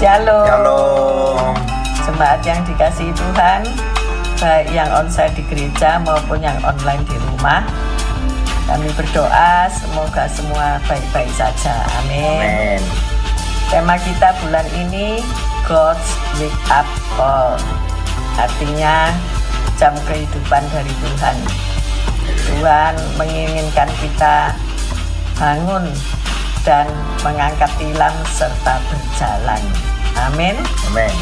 Shalom. Shalom. Jemaat yang dikasihi Tuhan, baik yang onsite di gereja maupun yang online di rumah, kami berdoa semoga semua baik-baik saja. Amin. Amin. Tema kita bulan ini God's Wake Up Call, artinya jam kehidupan dari Tuhan. Tuhan menginginkan kita bangun dan mengangkat tilam serta berjalan. Amin. Amin.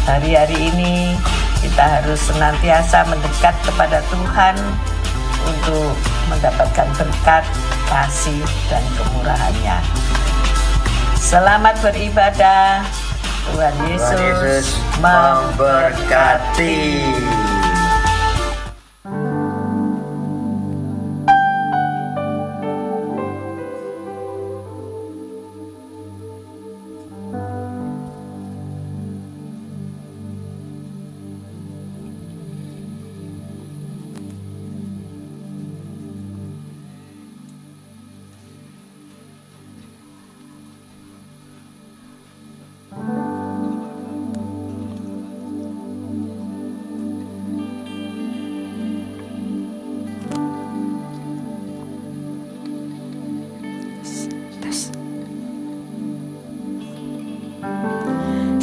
Hari-hari ini kita harus senantiasa mendekat kepada Tuhan untuk mendapatkan berkat, kasih, dan kemurahan-Nya. Selamat beribadah. Tuhan Yesus memberkati.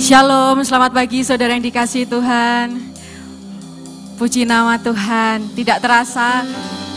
Shalom, selamat pagi saudara yang dikasihi Tuhan. Puji nama Tuhan. Tidak terasa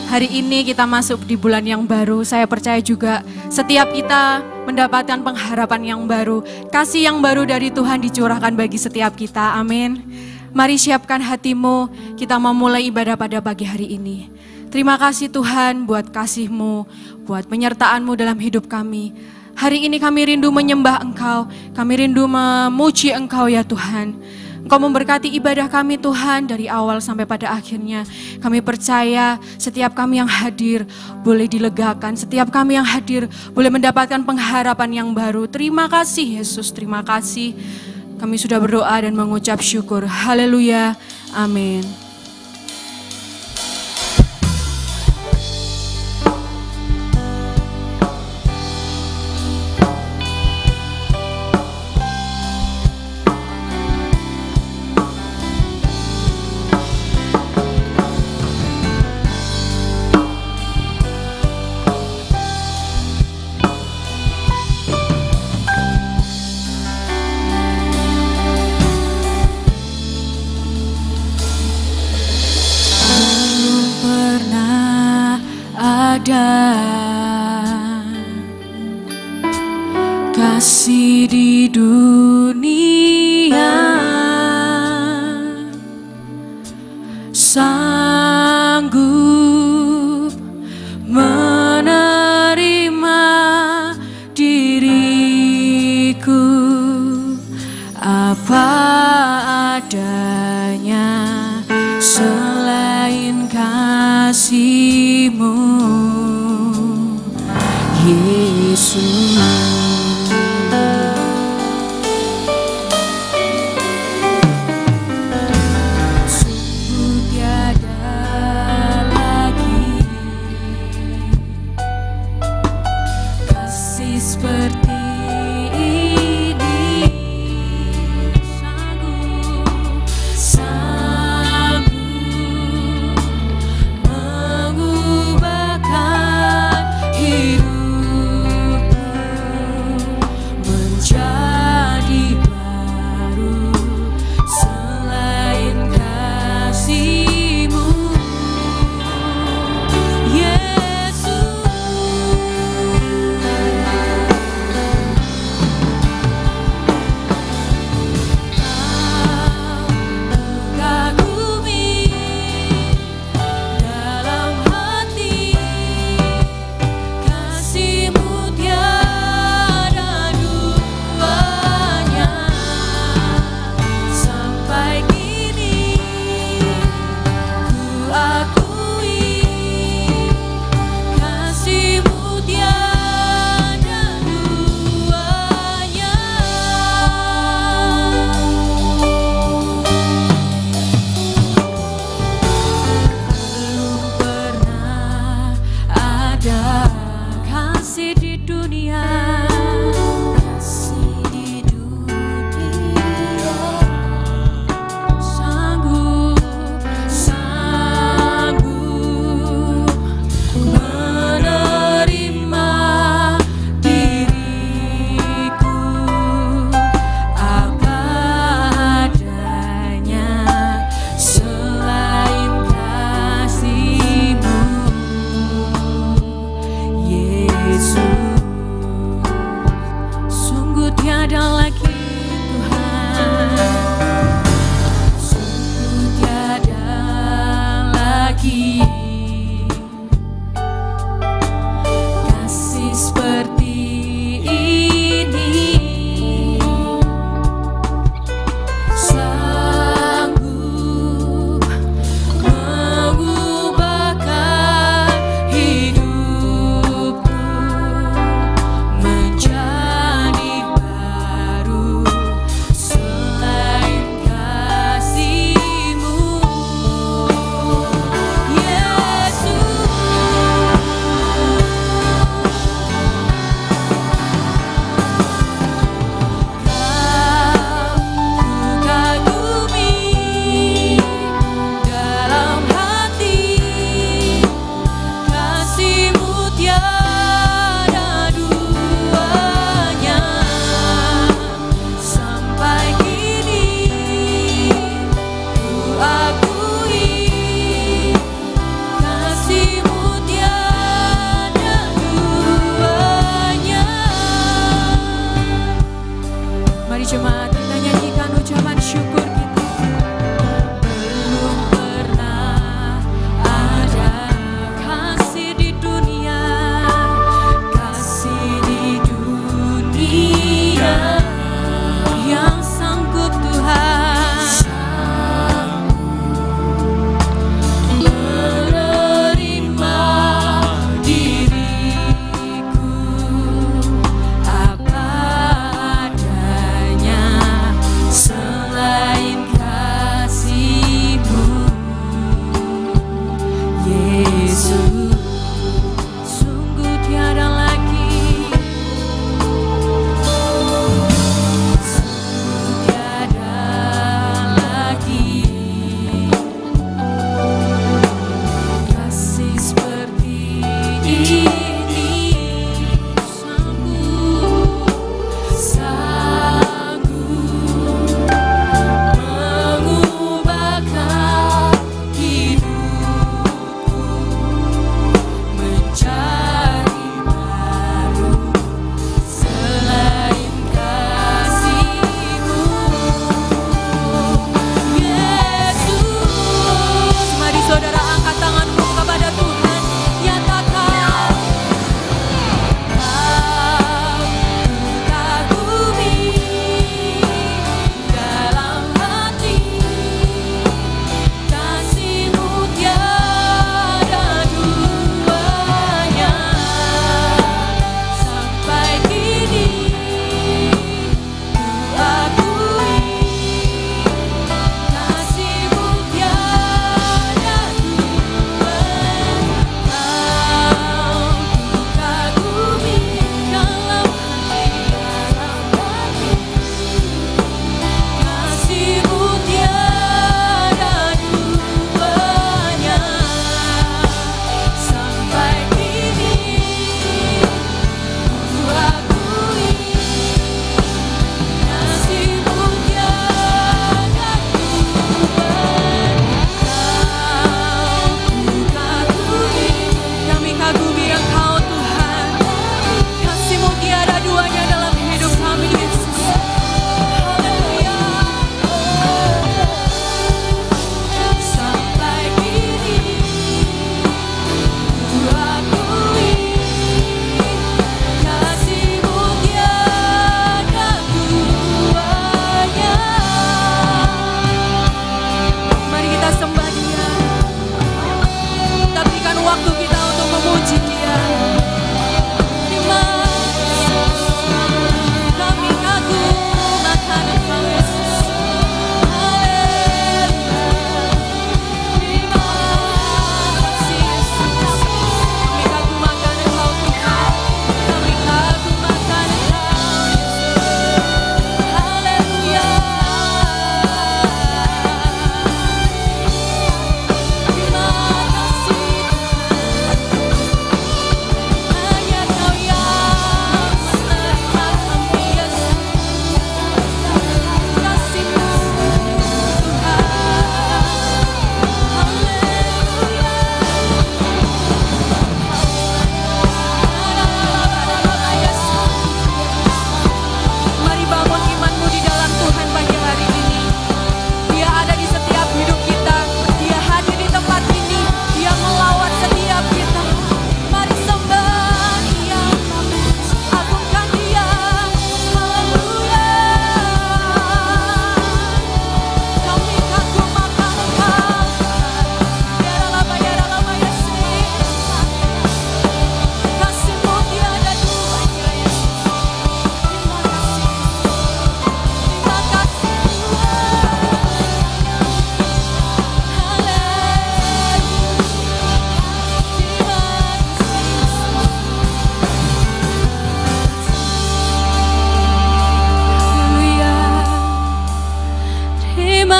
hari ini kita masuk di bulan yang baru. Saya percaya juga setiap kita mendapatkan pengharapan yang baru. Kasih yang baru dari Tuhan dicurahkan bagi setiap kita. Amin. Mari siapkan hatimu, kita memulai ibadah pada pagi hari ini. Terima kasih Tuhan buat kasih-Mu, buat penyertaan-Mu dalam hidup kami. Hari ini kami rindu menyembah Engkau, kami rindu memuji Engkau ya Tuhan. Engkau memberkati ibadah kami Tuhan dari awal sampai pada akhirnya. Kami percaya setiap kami yang hadir boleh dilegakan, setiap kami yang hadir boleh mendapatkan pengharapan yang baru. Terima kasih Yesus, terima kasih. Kami sudah berdoa dan mengucap syukur. Haleluya, amin. Kasih di dunia sanggup menerima diriku apa adanya selain kasih-Mu Yesus. Mengubahkan hidup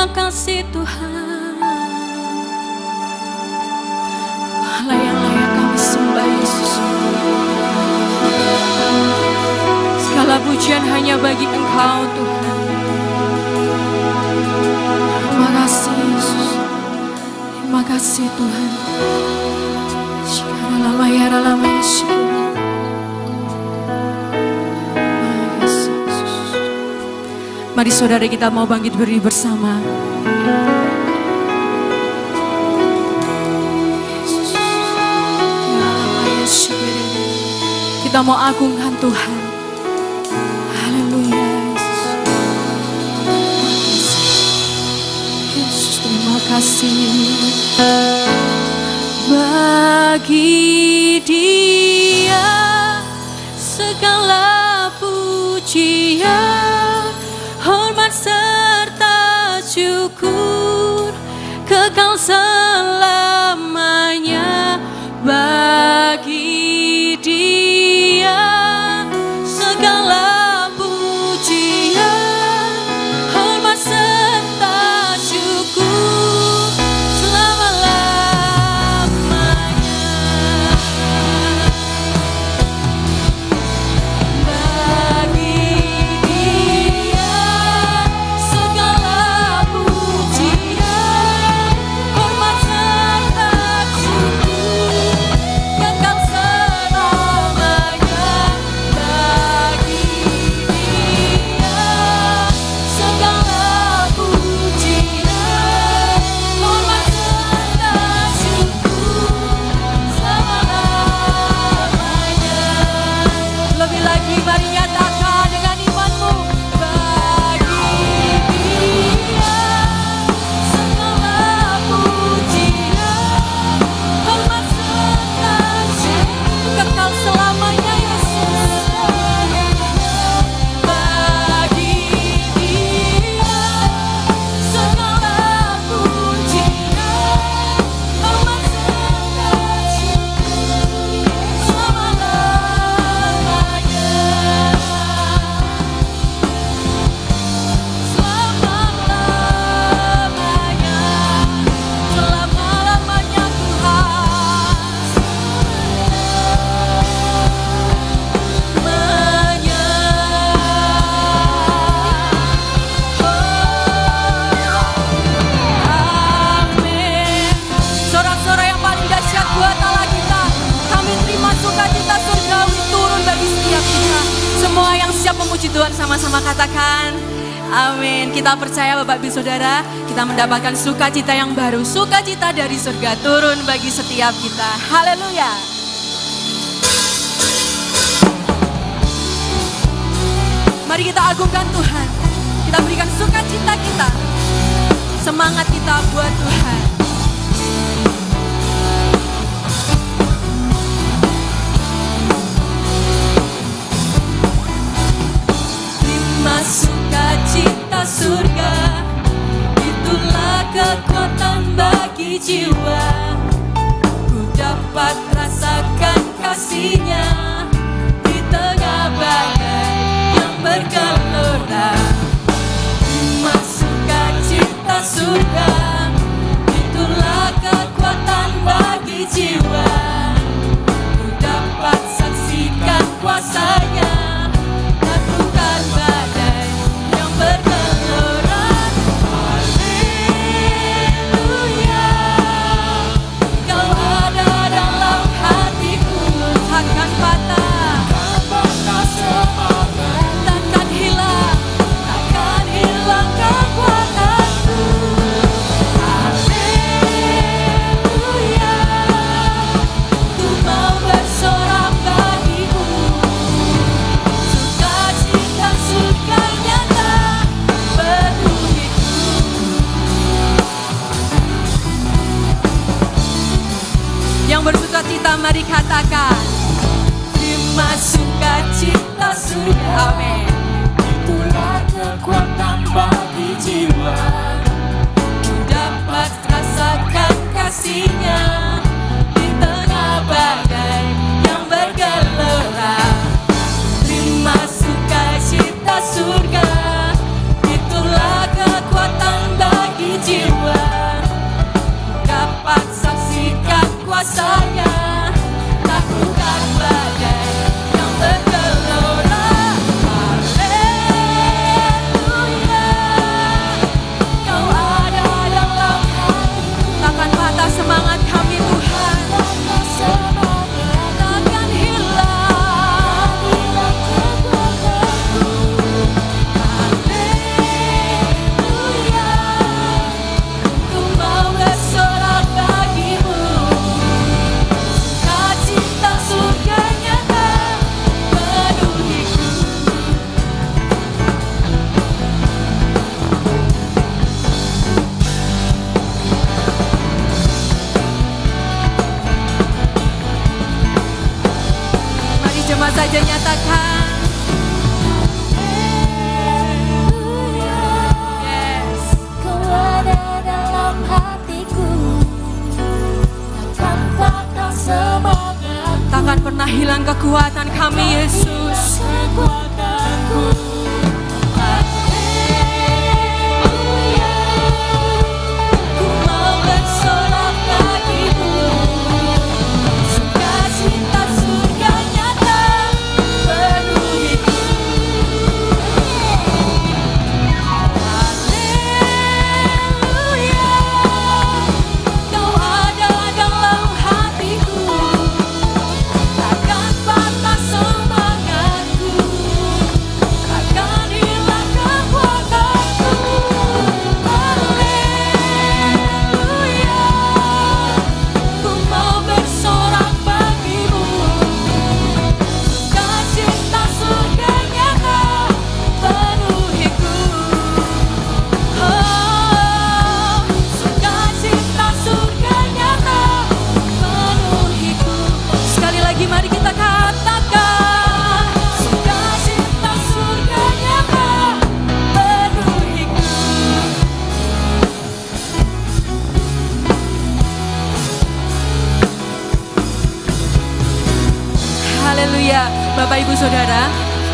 terima kasih Tuhan. Allah yang layak kami sembah Yesus. Segala pujian hanya bagi Engkau Tuhan. Terima kasih Yesus. Terima kasih Tuhan. Lama ya lama Yesus. Mari saudara kita mau bangkit berdiri bersama. Kita mau agungkan Tuhan. Haleluya Yesus. Terima kasih. Bagi Dia segala pujian, hormat serta syukur kekal selamanya. Bagi Dia segala pujian, hormat serta syukur selama-lamanya. Bagi Dia segala pujian, hormat serta syukur kekal selamanya. Bagi Dia segala pujian, hormat serta syukur selama-lamanya. Lebih lagi mari nyatakan dengan imanmu. Bagi Dia segala pujian, hormat serta syukur kekal selamanya Yesus. Bagi Dia segala pujian, hormat serta syukur selama-lamanya. Selama-lamanya Amin. Sorak-sorai yang paling dahsyat buat Allah kita. Kami terima sukacita surgawi turun bagi setiap kita. Semua yang siap memuji Tuhan sama-sama katakan amin. Kita percaya Bapak Ibu Saudara, kita mendapatkan sukacita yang baru. Sukacita dari surga turun bagi setiap kita. Haleluya. Mari kita agungkan Tuhan. Kita berikan sukacita kita, semangat kita buat Tuhan. Terima sukacita surga, itulah kekuatan bagi jiwa. Ku dapat rasakan kasih-Nya di tengah badai yang bergelora. Terima sukacita surga, itulah kekuatan bagi jiwa. Ku dapat saksikan kuasa-Nya takutkan badai yang bergelora. Haleluya, Kau ada dalam hatiku, takkan patah, takkan hilang kekuatanku. Haleluya, ku mau bersorak bagimu. Sukacita surga nyata penuhiku. Yang bersukacita mari katakan, terima sukacita surga. Amin. Itulah kekuatan bagi jiwa. Ku dapat rasakan kasih-Nya di tengah badai yang bergelora. Terima sukacita surga, itulah kekuatan bagi Sama saja nyatakan. Yes. Kau ada dalam hatiku, takkan patah semangat, Takkan pernah hilang kekuatan kami, Yesus. kekuatanku. Ku mau bersorak bagimu, sukacita surga nyata penuhiku. Haleluya, Kau ada dalam hatiku, takkan patah semangatku, takkan hilang kekuatanku. Haleluya, ku mau bersorak bagimu, sukacita surga nyata penuhiku. Oh, sukacita surga nyata penuhiku. Sekali lagi mari kita katakan. Sukacita surga nyata penuhiku. Haleluya. Bapak Ibu Saudara,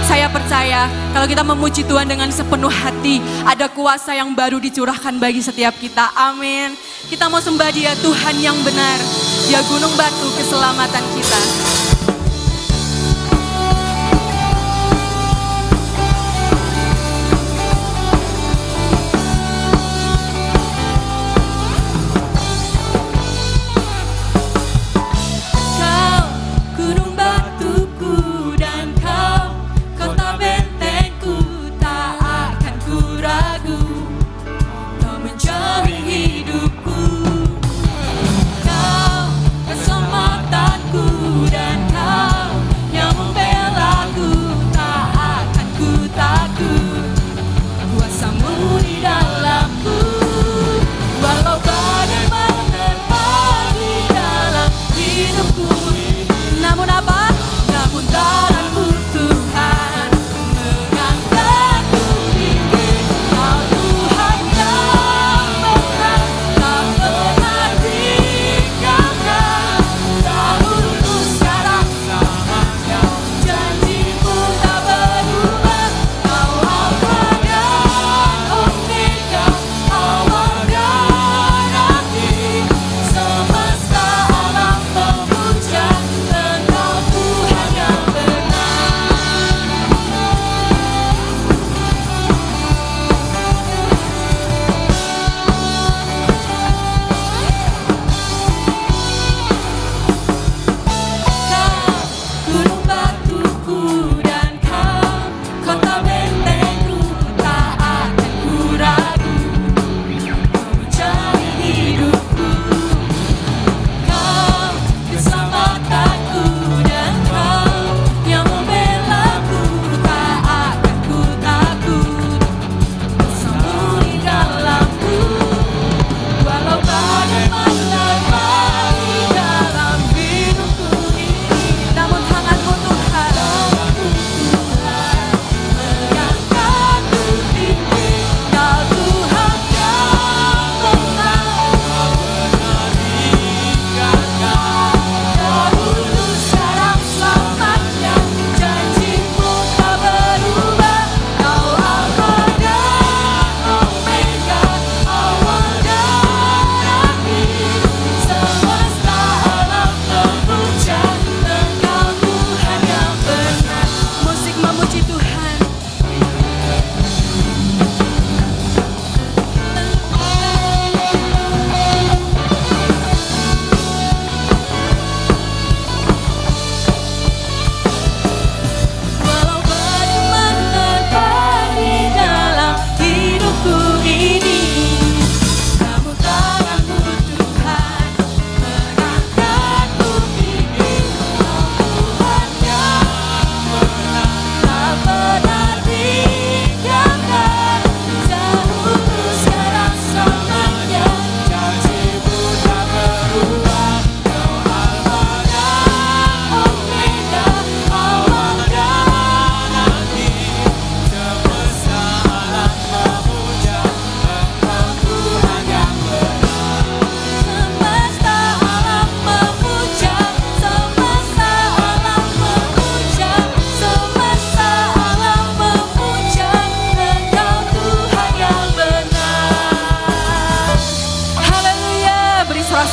saya percaya kalau kita memuji Tuhan dengan sepenuh hati, ada kuasa yang baru dicurahkan bagi setiap kita. Amin. Kita mau sembah Dia, Tuhan yang benar. Dia gunung batu keselamatan kita. Kau gunung batuku dan kau kota bentengku, tak akan ku ragu, kau mencari hidupku. Kau keselamatanku dan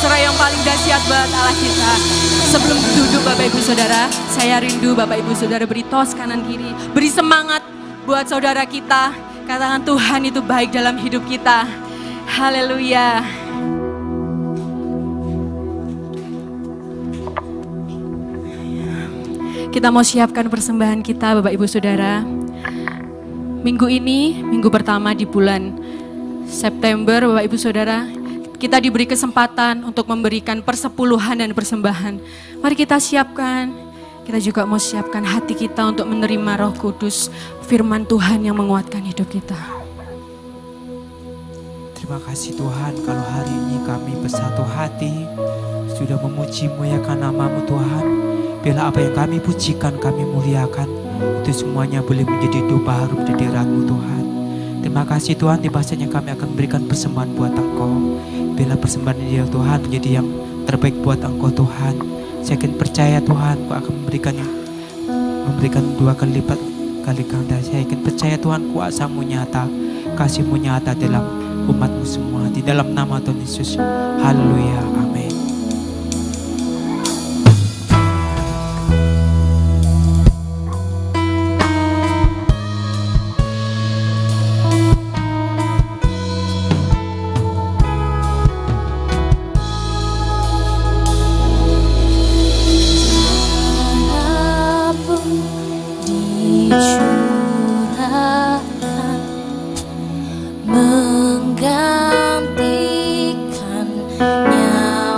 sorak-sorai yang paling dahsyat buat Allah kita. Sebelum duduk Bapak Ibu Saudara, saya rindu Bapak Ibu Saudara beri tos kanan kiri. Beri semangat buat saudara kita. Katakan Tuhan itu baik dalam hidup kita. Haleluya. Kita mau siapkan persembahan kita Bapak Ibu Saudara. Minggu ini, minggu pertama di bulan September Bapak Ibu Saudara, kita diberi kesempatan untuk memberikan persepuluhan dan persembahan. Mari kita siapkan, kita juga mau siapkan hati kita untuk menerima Roh Kudus, firman Tuhan yang menguatkan hidup kita. Terima kasih Tuhan kalau hari ini kami bersatu hati sudah memuji-Mu ya karena nama-Mu Tuhan. Bila apa yang kami pujikan, kami muliakan, itu semuanya boleh menjadi doa harum di hadirat-Mu Tuhan. Terima kasih Tuhan, di masanya kami akan memberikan persembahan buat Engkau. Bila persembahan ini ya Tuhan menjadi yang terbaik buat Engkau Tuhan, saya akan percaya Tuhan Kau akan memberikan 2 kali lipat kali ganda. Saya akan percaya Tuhan kuasa-Mu nyata, kasih-Mu nyata dalam umat-Mu semua. Di dalam nama Tuhan Yesus, haleluya, amin. Menggantikan nyawa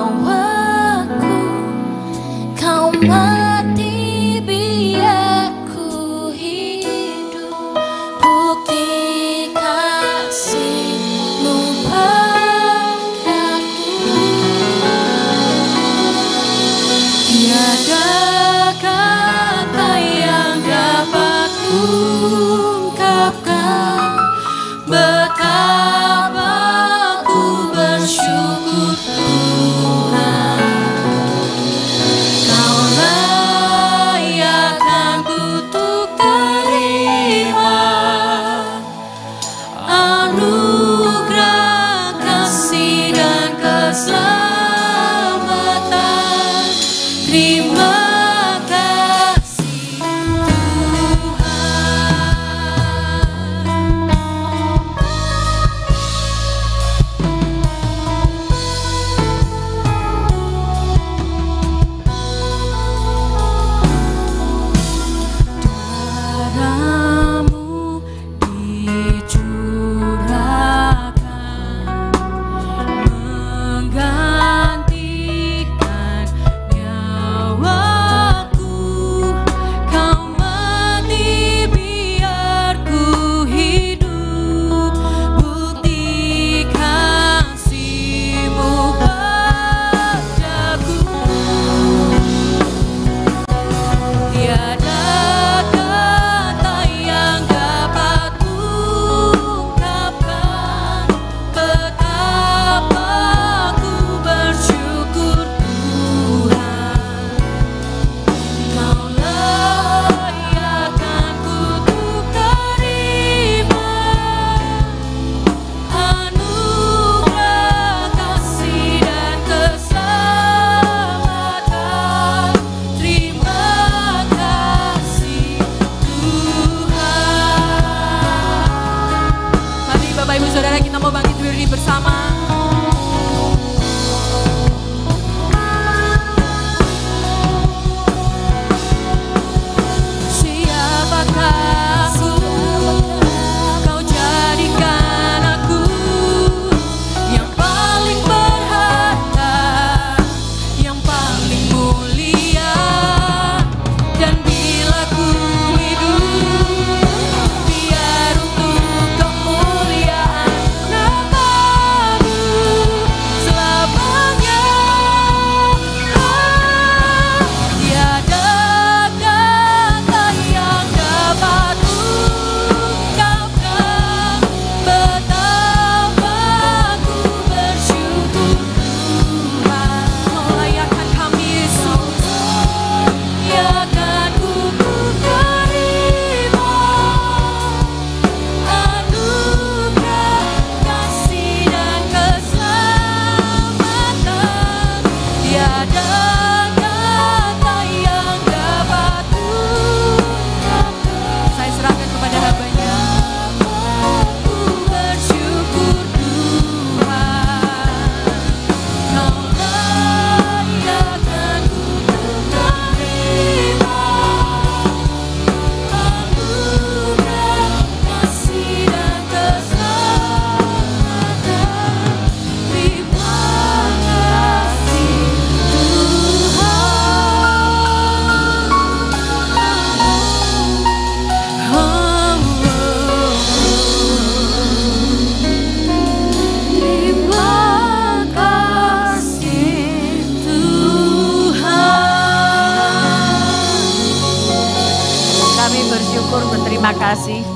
kasih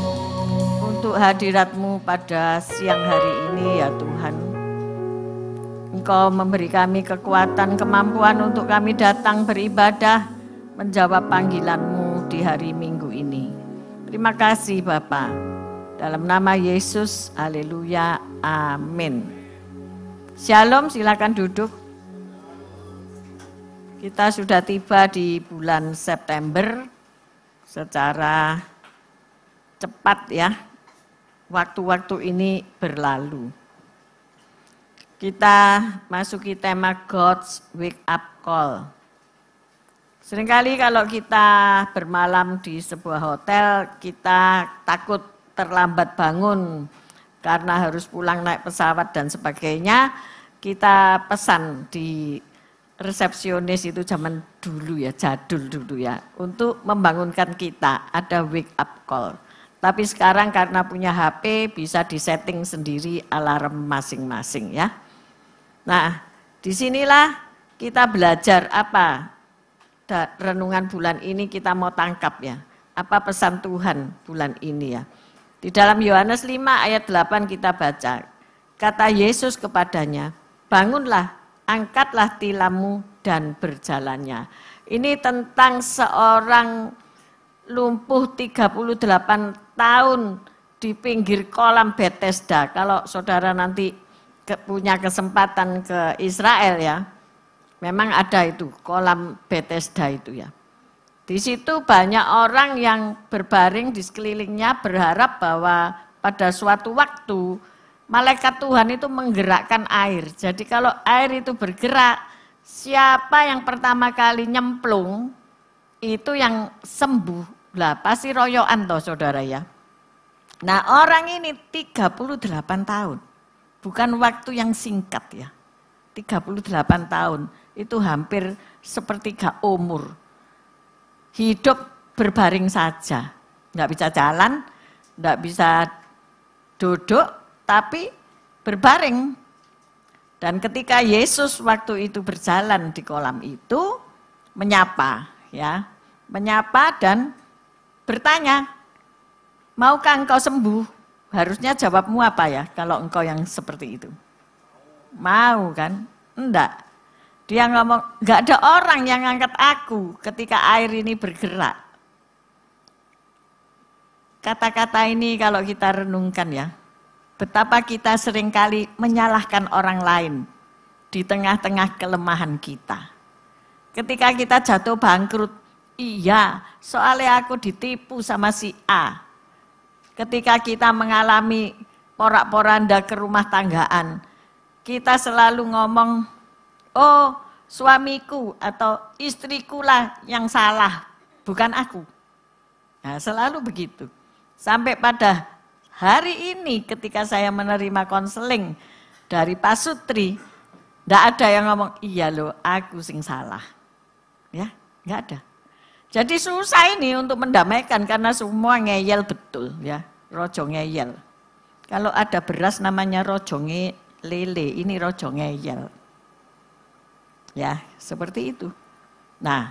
untuk hadirat-Mu pada siang hari ini ya Tuhan. Engkau memberi kami kekuatan, kemampuan untuk kami datang beribadah, menjawab panggilan-Mu di hari Minggu ini. Terima kasih Bapa. Dalam nama Yesus, haleluya, amin. Shalom, silakan duduk. Kita sudah tiba di bulan September secara cepat ya. Waktu-waktu ini berlalu. Kita masuki tema God's Wake Up Call. Seringkali kalau kita bermalam di sebuah hotel, kita takut terlambat bangun karena harus pulang naik pesawat dan sebagainya. Kita pesan di resepsionis itu zaman dulu ya, jadul dulu ya, untuk membangunkan kita, ada wake up call. Tapi sekarang karena punya HP bisa disetting sendiri alarm masing-masing ya. Nah, disinilah kita belajar apa renungan bulan ini kita mau tangkap ya. Apa pesan Tuhan bulan ini ya. Di dalam Yohanes 5 ayat 8 kita baca. Kata Yesus kepadanya, bangunlah, angkatlah tilammu dan berjalannya. Ini tentang seorang lumpuh 38 tahun di pinggir kolam Bethesda. Kalau saudara nanti punya kesempatan ke Israel ya, memang ada itu kolam Bethesda itu ya. Di situ banyak orang yang berbaring di sekelilingnya berharap bahwa pada suatu waktu malaikat Tuhan itu menggerakkan air. Jadi kalau air itu bergerak, siapa yang pertama kali nyemplung itu yang sembuh. Lah pasti royoan toh saudara ya. Nah orang ini 38 tahun. Bukan waktu yang singkat ya. 38 tahun. Itu hampir sepertiga umur. Hidup berbaring saja. Nggak bisa jalan, nggak bisa duduk, tapi berbaring. Dan ketika Yesus waktu itu berjalan di kolam itu, menyapa ya. Menyapa dan bertanya, maukah engkau sembuh? Harusnya jawabmu apa ya kalau engkau yang seperti itu? Mau kan? Enggak. Dia ngomong, enggak ada orang yang angkat aku ketika air ini bergerak. Kata-kata ini kalau kita renungkan ya, betapa kita seringkali menyalahkan orang lain di tengah-tengah kelemahan kita. Ketika kita jatuh bangkrut, iya, soalnya aku ditipu sama si A. Ketika kita mengalami porak-poranda ke rumah tanggaan, kita selalu ngomong, oh suamiku atau istriku lah yang salah, bukan aku. Nah, selalu begitu. Sampai pada hari ini ketika saya menerima konseling dari Pak Sutri, enggak ada yang ngomong, iya loh aku sing salah. Ya, enggak ada. Jadi susah ini untuk mendamaikan karena semua ngeyel betul ya, rojo ngeyel. Kalau ada beras namanya rojo lele, ini rojo ngeyel. Ya, seperti itu. Nah,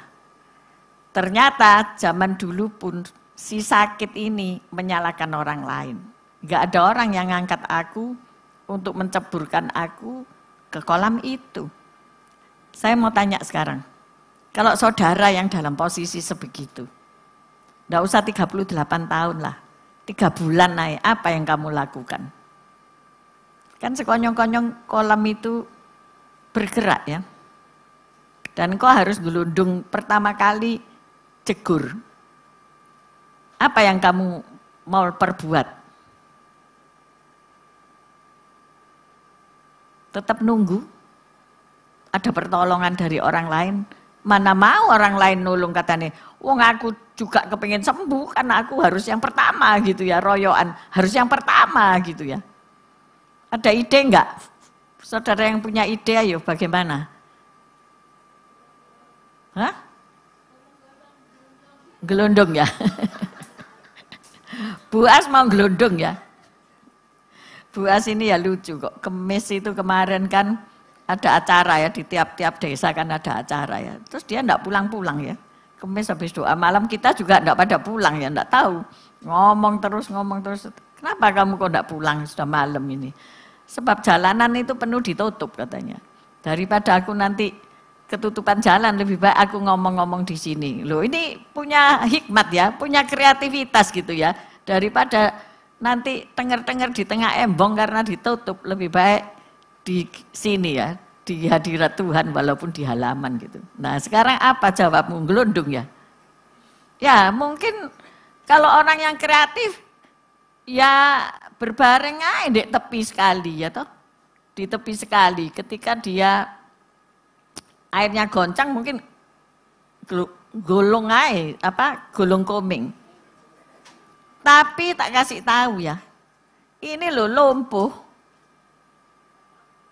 ternyata zaman dulu pun si sakit ini menyalahkan orang lain. Enggak ada orang yang ngangkat aku untuk menceburkan aku ke kolam itu. Saya mau tanya sekarang. Kalau saudara yang dalam posisi sebegitu, enggak usah 38 tahun lah, 3 bulan naik, apa yang kamu lakukan? Kan sekonyong-konyong kolam itu bergerak ya. Dan kau harus gelundung pertama kali jegur. Apa yang kamu mau perbuat? Tetap nunggu? Ada pertolongan dari orang lain? Mana mau orang lain nulung katanya, wong aku juga kepengen sembuh karena aku harus yang pertama gitu ya, royoan, harus yang pertama gitu ya. Ada ide enggak? Saudara yang punya ide ayo bagaimana? Hah? Gelondong ya? Bu As mau gelondong ya? Bu As ini ya lucu kok, Kemis itu kemarin kan ada acara ya, di tiap-tiap desa kan ada acara ya. Terus dia enggak pulang-pulang ya. Kemis habis doa malam kita juga enggak pada pulang ya, enggak tahu. Ngomong terus. Kenapa kamu kok enggak pulang sudah malam ini? Sebab jalanan itu penuh ditutup katanya. Daripada aku nanti ketutupan jalan, lebih baik aku ngomong-ngomong di sini. Loh, ini punya hikmat ya, punya kreativitas gitu ya. Daripada nanti tenger-tenger di tengah embong karena ditutup, lebih baik di sini ya, di hadirat Tuhan walaupun di halaman gitu. Nah, sekarang apa jawabmu? Gelundung ya? Ya, mungkin kalau orang yang kreatif ya berbareng aja di tepi sekali ya toh. Di tepi sekali ketika dia airnya goncang mungkin golong aja, golong koming. Tapi tak kasih tahu ya. Ini loh lumpuh.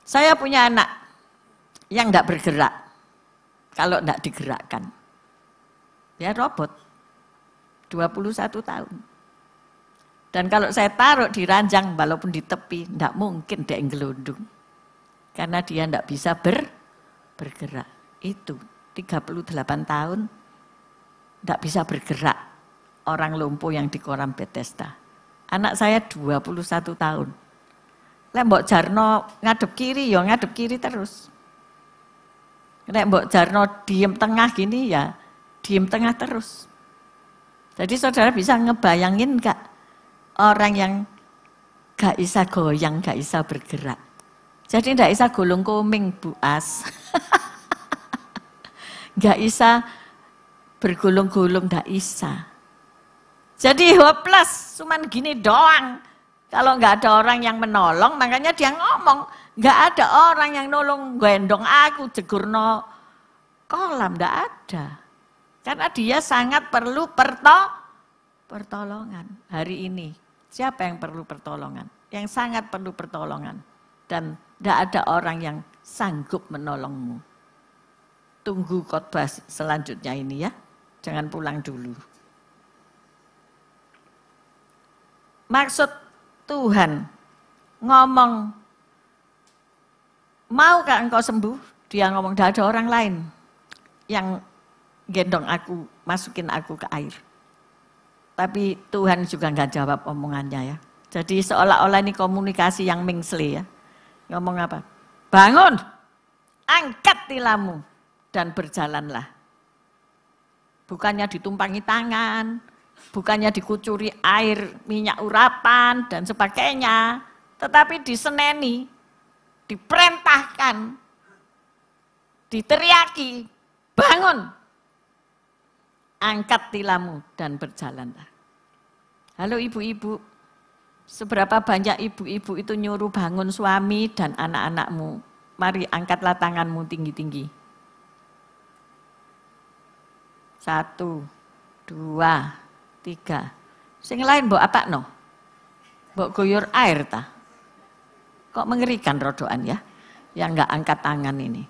Saya punya anak yang enggak bergerak. Kalau enggak digerakkan. Dia robot. 21 tahun. Dan kalau saya taruh di ranjang walaupun di tepi, enggak mungkin dia gelundung. Karena dia enggak bisa bergerak. Itu 38 tahun enggak bisa bergerak. Orang lumpuh yang di Koram Bethesda. Anak saya 21 tahun. Mbok Jarno ngadep kiri ya ngadep kiri terus. Nek Mbok Jarno diem tengah gini ya diem tengah terus. Jadi saudara bisa ngebayangin gak orang yang gak bisa goyang, gak bisa bergerak. Jadi gak bisa gulung koming Bu As. Gak bisa bergulung-gulung, gak bisa. Jadi hopeless, cuman gini doang. Kalau nggak ada orang yang menolong, makanya dia ngomong, nggak ada orang yang nolong gendong aku jegurno kolam, nggak ada. Karena dia sangat perlu pertolongan hari ini. Siapa yang perlu pertolongan? Yang sangat perlu pertolongan. Dan nggak ada orang yang sanggup menolongmu. Tunggu khotbah selanjutnya ini ya, jangan pulang dulu. Maksud Tuhan ngomong, maukah engkau sembuh? Dia ngomong, tidak ada orang lain yang gendong aku, masukin aku ke air. Tapi Tuhan juga nggak jawab omongannya ya. Jadi seolah-olah ini komunikasi yang mengsle ya. Ngomong apa? Bangun, angkat tilammu dan berjalanlah. Bukannya ditumpangi tangan, bukannya dikucuri air, minyak urapan, dan sebagainya. Tetapi diseneni, diperintahkan, diteriaki, bangun, angkat tilammu dan berjalanlah. Halo ibu-ibu, seberapa banyak ibu-ibu itu nyuruh bangun suami dan anak-anakmu. Mari angkatlah tanganmu tinggi-tinggi. 1, 2, 3. Sing lain mbok apa no? Mbok guyur air ta? Kok mengerikan rodoan ya? Yang enggak angkat tangan ini.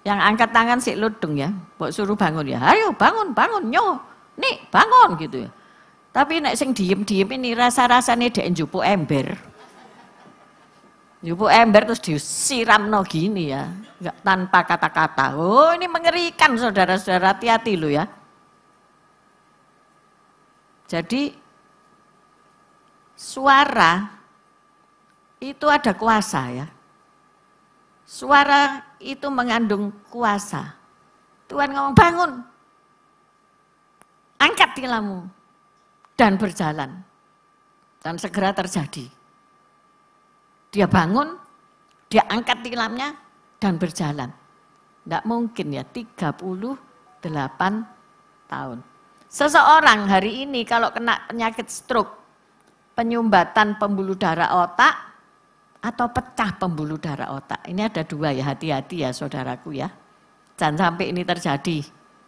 Yang angkat tangan si ludung ya, mbok suruh bangun ya. Ayo bangun, nyo. Nih, bangun gitu ya. Tapi nek sing diem-diem ini rasa-rasane dhek njupuk ember. Njupuk ember terus disiramno gini ya, enggak tanpa kata-kata. Oh, ini mengerikan saudara-saudara, hati-hati lo ya. Jadi suara itu ada kuasa ya. Suara itu mengandung kuasa. Tuhan ngomong bangun, angkat tilammu dan berjalan. Dan segera terjadi. Dia bangun, dia angkat tilamnya dan berjalan. Tidak mungkin ya 38 tahun. Seseorang hari ini kalau kena penyakit stroke, penyumbatan pembuluh darah otak, atau pecah pembuluh darah otak. Ini ada 2 ya, hati-hati ya saudaraku ya. Jangan sampai ini terjadi,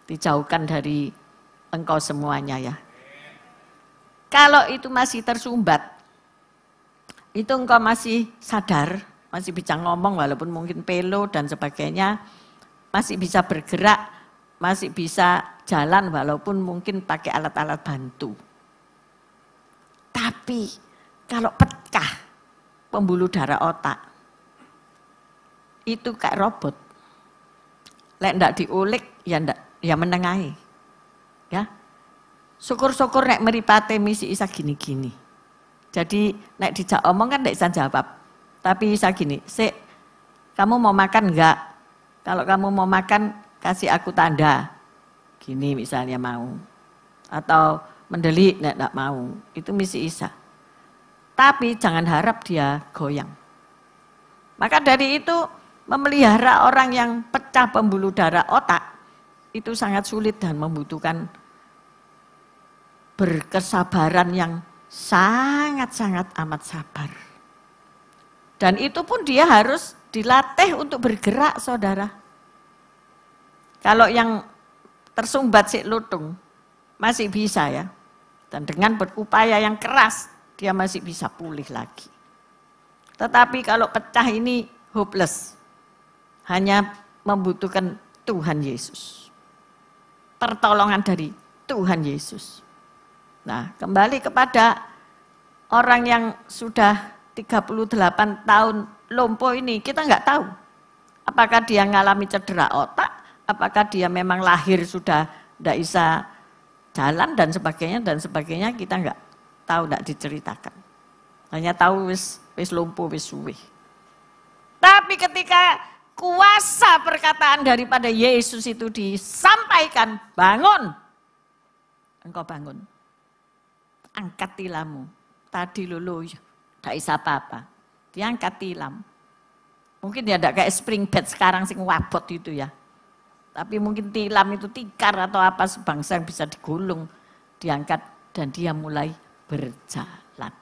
dijauhkan dari engkau semuanya ya. Kalau itu masih tersumbat, itu engkau masih sadar, masih bisa ngomong walaupun mungkin pelo dan sebagainya, masih bisa bergerak, masih bisa jalan walaupun mungkin pakai alat-alat bantu. Tapi kalau pecah pembuluh darah otak, itu kayak robot. Lek ndak diulik ya ndak, ya menengahi. Ya. Syukur-syukur nek mripate misi Isa gini-gini. Jadi nek dijak omong kan ndak bisa jawab. Tapi Isa gini, "Sik, kamu mau makan enggak? Kalau kamu mau makan kasih aku tanda." Gini misalnya mau. Atau mendelik nek enggak mau. Itu misi Isa. Tapi jangan harap dia goyang. Maka dari itu memelihara orang yang pecah pembuluh darah otak itu sangat sulit dan membutuhkan berkesabaran yang sangat-sangat amat sabar. Dan itu pun dia harus dilatih untuk bergerak, saudara. Kalau yang tersumbat si lutung masih bisa ya. Dan dengan berupaya yang keras dia masih bisa pulih lagi. Tetapi kalau pecah ini hopeless. Hanya membutuhkan Tuhan Yesus. Pertolongan dari Tuhan Yesus. Nah, kembali kepada orang yang sudah 38 tahun lumpuh ini, kita nggak tahu. Apakah dia mengalami cedera otak, apakah dia memang lahir sudah tidak bisa jalan dan sebagainya kita nggak tahu, nggak diceritakan. Hanya tahu wis lumpuh, wis suwe. Tapi ketika kuasa perkataan daripada Yesus itu disampaikan, bangun. Engkau bangun. Angkat tilammu. Tadi lulu, tidak bisa apa-apa. Diangkat tilam. Mungkin dia tidak kayak spring bed sekarang sing wabot itu ya. Tapi mungkin tilam itu tikar atau apa sebangsa yang bisa digulung. Diangkat dan dia mulai berjalan.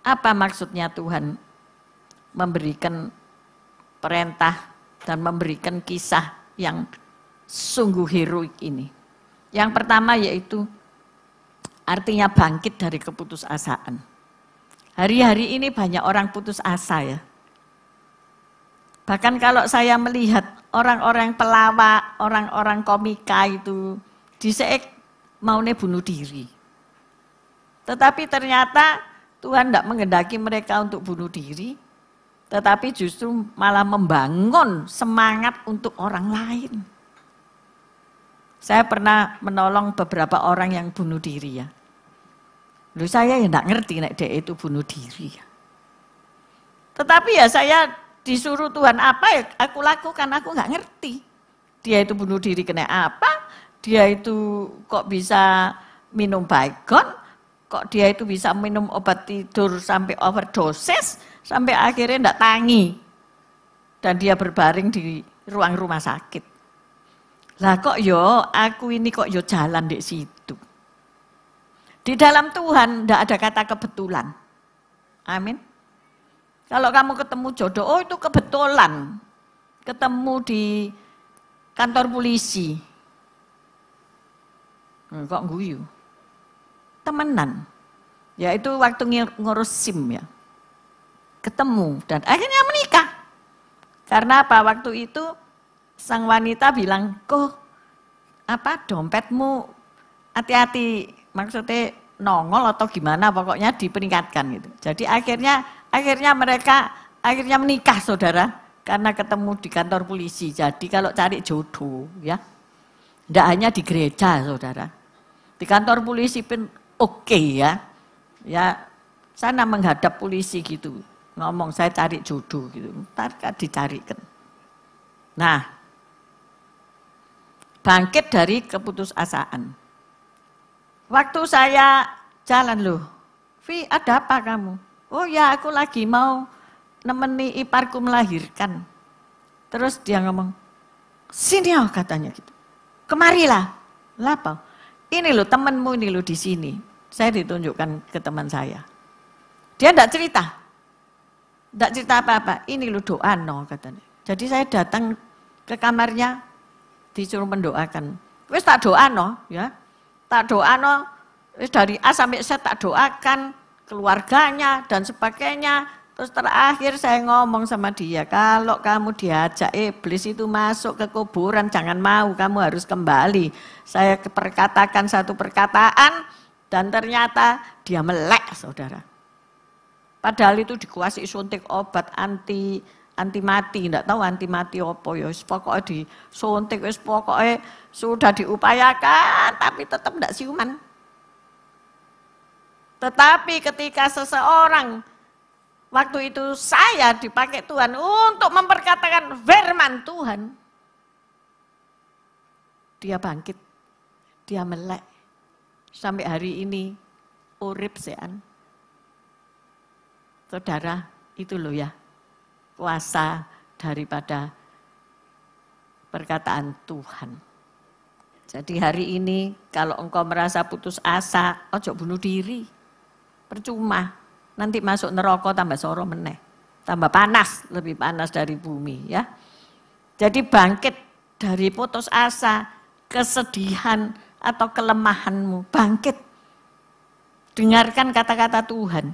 Apa maksudnya Tuhan memberikan perintah dan memberikan kisah yang sungguh heroik ini? Yang pertama yaitu artinya bangkit dari keputusasaan. Hari-hari ini banyak orang putus asa ya. Bahkan kalau saya melihat orang-orang pelawak, orang-orang komika itu disek maunya bunuh diri. Tetapi ternyata Tuhan tidak menghendaki mereka untuk bunuh diri, tetapi justru malah membangun semangat untuk orang lain. Saya pernah menolong beberapa orang yang bunuh diri ya. Loh, saya ya enggak ngerti nek dia itu bunuh diri ya. Tetapi ya saya disuruh Tuhan apa ya aku lakukan, aku enggak ngerti. Dia itu bunuh diri kena apa? Dia itu kok bisa minum baygon? Kok dia itu bisa minum obat tidur sampai overdosis? Sampai akhirnya enggak tangi. Dan dia berbaring di ruang rumah sakit. Lah kok yo aku ini kok yo jalan di situ. Di dalam Tuhan tidak ada kata kebetulan. Amin. Kalau kamu ketemu jodoh, oh itu kebetulan. Ketemu di kantor polisi. Kok guyu? Temenan. Ya itu waktu ngurus SIM ya. Ketemu dan akhirnya menikah. Karena apa? Waktu itu sang wanita bilang, kok apa dompetmu hati-hati. Maksudnya nongol atau gimana, pokoknya diperingatkan gitu. Jadi akhirnya mereka menikah saudara, karena ketemu di kantor polisi. Jadi kalau cari jodoh ya, tidak hanya di gereja saudara, di kantor polisi pun oke ya, sana menghadap polisi gitu, ngomong saya cari jodoh gitu, ntar dicarikan. Nah, bangkit dari keputusasaan. Waktu saya jalan loh, Vi ada apa kamu? Oh ya aku lagi mau nemeni iparku melahirkan. Terus dia ngomong, sini oh katanya gitu. Kemarilah. Lapa? Ini loh temanmu ini loh di sini. Saya ditunjukkan ke teman saya. Dia enggak cerita. Enggak cerita apa-apa. Ini loh doa no katanya. Jadi saya datang ke kamarnya disuruh mendoakan. Wes tak doa no ya. Tak doa no, dari A sampai Z tak doakan keluarganya dan sebagainya. Terus terakhir saya ngomong sama dia, kalau kamu diajak iblis itu masuk ke kuburan, jangan mau, kamu harus kembali. Saya perkatakan satu perkataan dan ternyata dia melek saudara. Padahal itu dikuasai suntik obat anti anti mati, enggak tahu anti mati apa ya, pokoknya disuntik, pokoknya sudah diupayakan tapi tetap enggak siuman. Tetapi ketika seseorang, waktu itu saya dipakai Tuhan untuk memperkatakan firman Tuhan, dia bangkit, dia melek, sampai hari ini urip sean. Saudara, itu loh ya, kuasa daripada perkataan Tuhan. Jadi hari ini kalau engkau merasa putus asa, ojo bunuh diri. Percuma, nanti masuk neraka tambah soro meneh. Tambah panas, lebih panas dari bumi ya. Jadi bangkit dari putus asa, kesedihan atau kelemahanmu, bangkit. Dengarkan kata-kata Tuhan.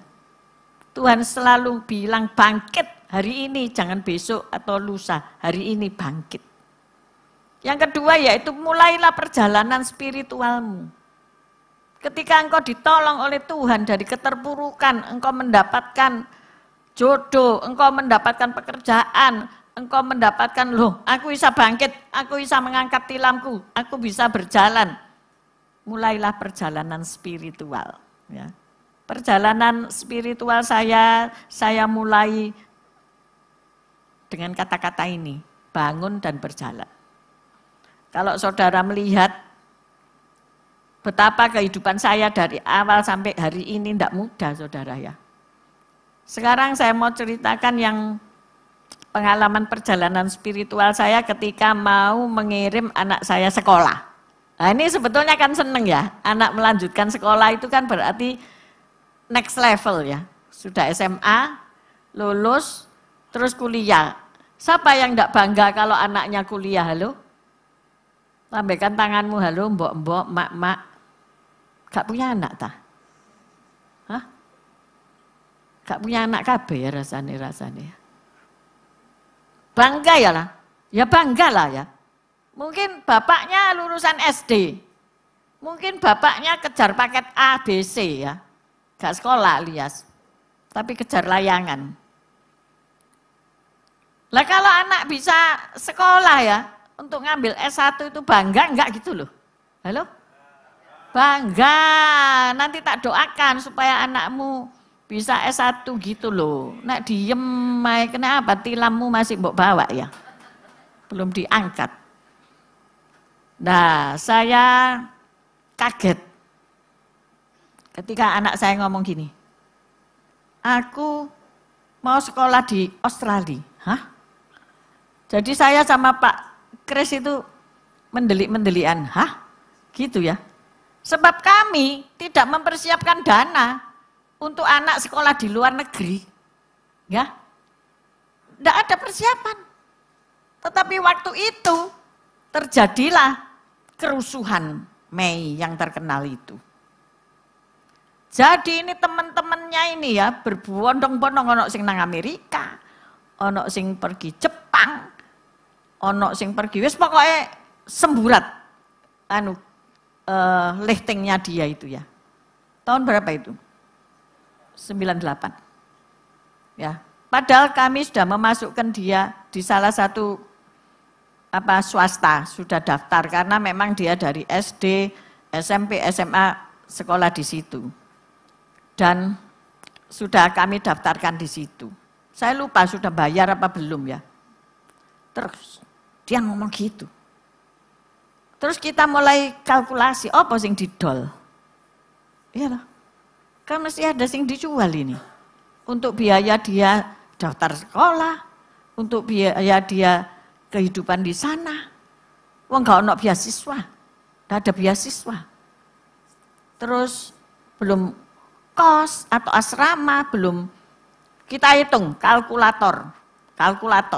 Tuhan selalu bilang bangkit hari ini, jangan besok atau lusa, hari ini bangkit. Yang kedua yaitu mulailah perjalanan spiritualmu. Ketika engkau ditolong oleh Tuhan dari keterpurukan, engkau mendapatkan jodoh, engkau mendapatkan pekerjaan, engkau mendapatkan, loh aku bisa bangkit, aku bisa mengangkat tilamku, aku bisa berjalan. Mulailah perjalanan spiritual. Ya. Perjalanan spiritual saya mulai dengan kata-kata ini, bangun dan berjalan. Kalau saudara melihat betapa kehidupan saya dari awal sampai hari ini tidak mudah saudara ya. Sekarang saya mau ceritakan yang pengalaman perjalanan spiritual saya ketika mau mengirim anak saya sekolah. Nah ini sebetulnya kan seneng ya, anak melanjutkan sekolah itu kan berarti next level ya, sudah SMA, lulus, terus kuliah. Siapa yang tidak bangga kalau anaknya kuliah, halo? Lambaikan tanganmu, halo, mbok-mbok, mak-mak. Gak punya anak tah? Hah? Gak punya anak kabeh ya rasanya. Bangga ya lah, ya bangga lah ya. Mungkin bapaknya lulusan SD, mungkin bapaknya kejar paket A, B, C ya. Gak sekolah alias, tapi kejar layangan. Lah kalau anak bisa sekolah ya, untuk ngambil S1 itu bangga enggak gitu loh? Halo? Bangga, nanti tak doakan supaya anakmu bisa S1 gitu loh. Nak diem, kenapa tilammu masih mbok bawa ya? Belum diangkat. Nah, saya kaget ketika anak saya ngomong gini, aku mau sekolah di Australia. Hah? Jadi saya sama Pak Kris itu mendelik-mendelian. Hah? Gitu ya. Sebab kami tidak mempersiapkan dana untuk anak sekolah di luar negeri. Ya. Tidak ada persiapan. Tetapi waktu itu terjadilah kerusuhan Mei yang terkenal itu. Jadi ini teman-temannya ini ya berbondong-bondong, ono sing nang Amerika, ono sing pergi Jepang, ono sing pergi wis pokoknya semburat liftingnya dia itu ya. Tahun berapa itu? 98. Ya. Padahal kami sudah memasukkan dia di salah satu swasta, sudah daftar karena memang dia dari SD, SMP, SMA sekolah di situ. Dan sudah kami daftarkan di situ. Saya lupa sudah bayar apa belum ya. Terus dia ngomong gitu. Terus kita mulai kalkulasi, apa sing didol? Iya loh. Kan mesti ada sing dijual ini. Untuk biaya dia daftar sekolah, untuk biaya dia kehidupan di sana. Wong gak ono beasiswa. Enggak ada beasiswa. Terus belum kos atau asrama, belum kita hitung kalkulator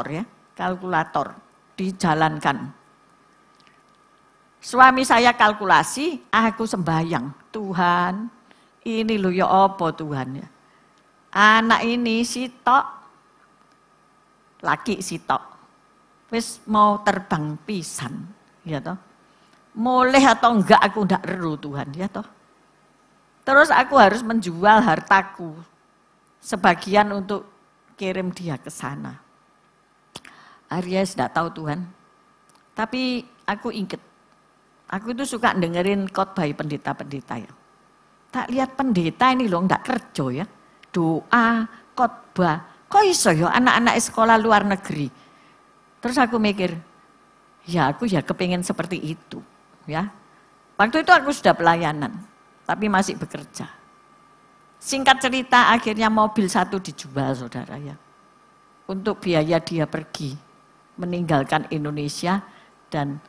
ya, kalkulator dijalankan. Suami saya kalkulasi, aku sembahyang, Tuhan, ini loh ya apa Tuhan ya. Anak ini sitok, laki sitok, wis mau terbang pisan, ya toh. Boleh atau enggak aku ndak ero Tuhan, ya toh. Terus aku harus menjual hartaku sebagian untuk kirim dia ke sana. Aries tidak tahu Tuhan. Tapi aku ingat, aku itu suka dengerin khotbah pendeta-pendeta ya. Tak lihat pendeta ini loh enggak kerja ya. Doa, khotbah. Kok iso ya anak-anak sekolah luar negeri. Terus aku mikir, ya aku ya kepingin seperti itu ya. Waktu itu aku sudah pelayanan, tapi masih bekerja. Singkat cerita akhirnya mobil satu dijual saudara ya. Untuk biaya dia pergi meninggalkan Indonesia dan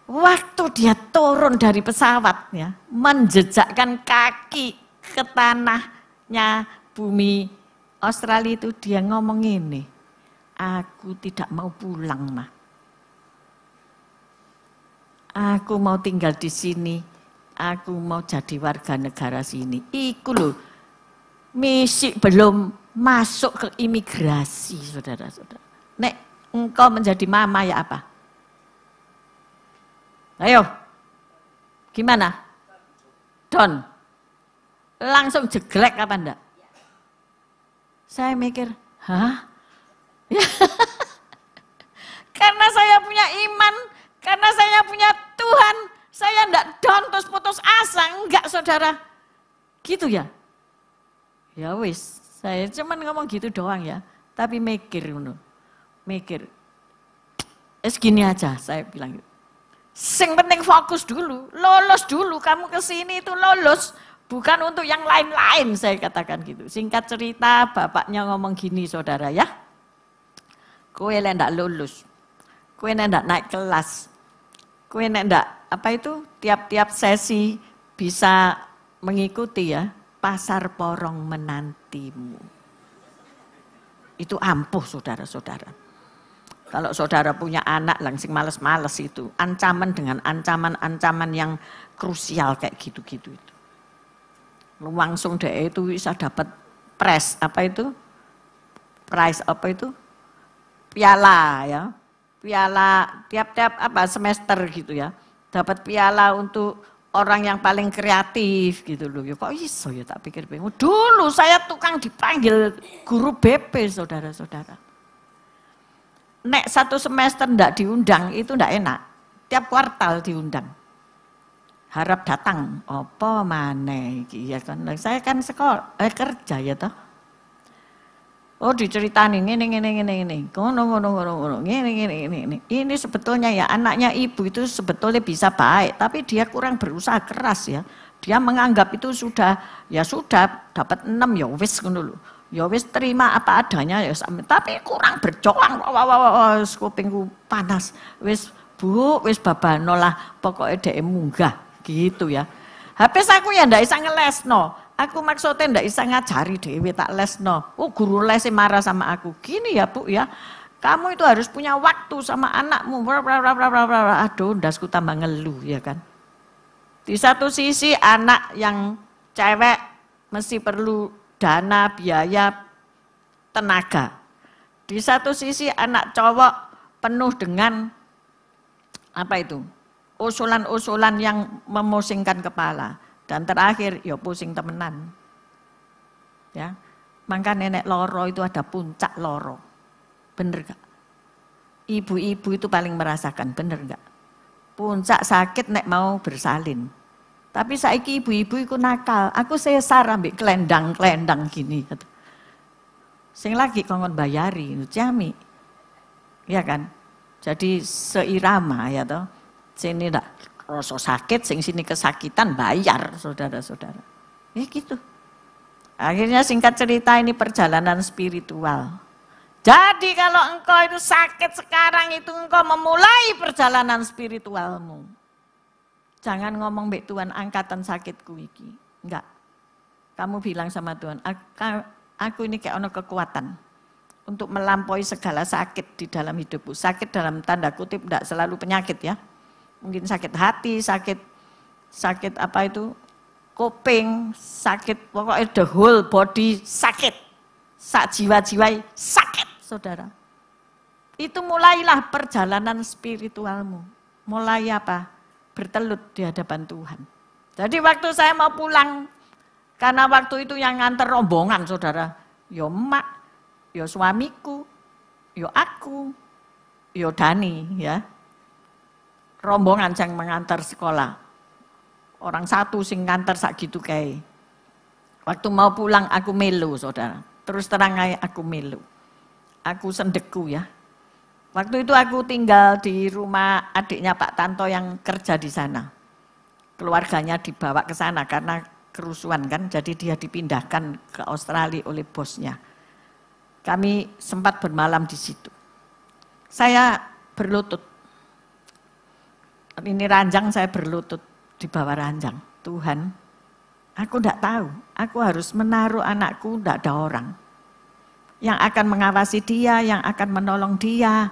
waktu dia turun dari pesawat ya, menjejakkan kaki ke tanahnya bumi Australia itu dia ngomong ini, aku tidak mau pulang mah. Aku mau tinggal di sini, aku mau jadi warga negara sini. Iku loh, misi belum masuk ke imigrasi saudara-saudara. Nek engkau menjadi mama ya apa? Ayo, gimana? Don, langsung jeglek apa enggak? Saya mikir, hah? Karena saya punya iman, karena saya punya Tuhan, saya enggak down terus putus asa, enggak saudara. Gitu ya? Ya wis, saya cuman ngomong gitu doang ya, tapi mikir, mikir. Gini aja, saya bilang gitu. Sing penting fokus dulu, lolos dulu, kamu kesini itu lolos. Bukan untuk yang lain-lain, saya katakan gitu. Singkat cerita, bapaknya ngomong gini saudara ya. Kowe nek ndak lulus, kowe nek ndak naik kelas, kowe nek ndak apa itu tiap-tiap sesi bisa mengikuti ya, pasar porong menantimu. Itu ampuh saudara-saudara. Kalau saudara punya anak langsung males-males itu, ancaman dengan ancaman-ancaman yang krusial kayak gitu-gitu itu. Langsung deh itu bisa dapat prize apa itu? Prize apa itu? Piala ya. Piala tiap-tiap apa semester gitu ya. Dapat piala untuk orang yang paling kreatif gitu loh. Ya kok iso ya tak pikir bingung. Dulu saya tukang dipanggil guru BP saudara-saudara. Nek satu semester ndak diundang itu ndak enak. Tiap kuartal diundang. Harap datang, apa maneh iki ya kan. Saya kan sekolah kerja ya toh. Oh diceritani ngene. Ngono. Ngene. Ini sebetulnya ya anaknya ibu itu sebetulnya bisa baik, tapi dia kurang berusaha keras ya. Dia menganggap itu sudah dapat 6 ya wis ngono lho. Ya wis terima apa adanya ya tapi kurang berjuang. Wis kupingku panas. Wis Bu, wis babano lah pokoknya dhek munggah. Gitu ya. Habis aku ya ndak bisa ngelesno. Aku maksudnya ndak bisa ngajari dhewe tak lesno. Oh guru les marah sama aku. Gini ya Bu ya. Kamu itu harus punya waktu sama anakmu. Aduh, ndasku tambah ngeluh ya kan. Di satu sisi anak yang cewek mesti perlu dana, biaya, tenaga. Di satu sisi anak cowok penuh dengan apa itu? Usulan-usulan yang memusingkan kepala. Dan terakhir, ya pusing temenan. Ya, maka nenek loro itu ada puncak loro. Bener gak? Ibu-ibu itu paling merasakan, bener gak? Puncak sakit nek mau bersalin. Tapi saiki ibu-ibu itu nakal. Aku sesar ambil kelendang-kelendang gini. Sing lagi kongon bayari, jami. Ya kan? Jadi seirama ya toh. Sini ndak rasa sakit, sini kesakitan bayar saudara-saudara. Ya gitu. Akhirnya singkat cerita ini perjalanan spiritual. Jadi kalau engkau itu sakit sekarang itu engkau memulai perjalanan spiritualmu. Jangan ngomong mbek Tuhan angkatan sakitku iki. Enggak. Kamu bilang sama Tuhan, aku ini kayak ono kekuatan untuk melampaui segala sakit di dalam hidupku. Sakit dalam tanda kutip enggak selalu penyakit ya. Mungkin sakit hati, sakit apa itu, kuping, sakit, pokoknya the whole body sakit. Sak jiwa-jiwa sakit, saudara. Itu mulailah perjalanan spiritualmu. Mulai apa? Bertelut di hadapan Tuhan. Jadi waktu saya mau pulang, karena waktu itu yang nganter rombongan, saudara. Ya emak, ya suamiku, ya aku, Yodani ya. Rombongan yang mengantar sekolah. Orang satu sing ngantar sak gitu kayak. Waktu mau pulang aku melu, saudara. Terus terang aja aku melu. Aku sendeku ya. Waktu itu aku tinggal di rumah adiknya Pak Tanto yang kerja di sana. Keluarganya dibawa ke sana karena kerusuhan kan, jadi dia dipindahkan ke Australia oleh bosnya. Kami sempat bermalam di situ. Saya berlutut. Ini ranjang, saya berlutut di bawah ranjang. Tuhan, aku tidak tahu. Aku harus menaruh anakku, tidak ada orang yang akan mengawasi dia, yang akan menolong dia.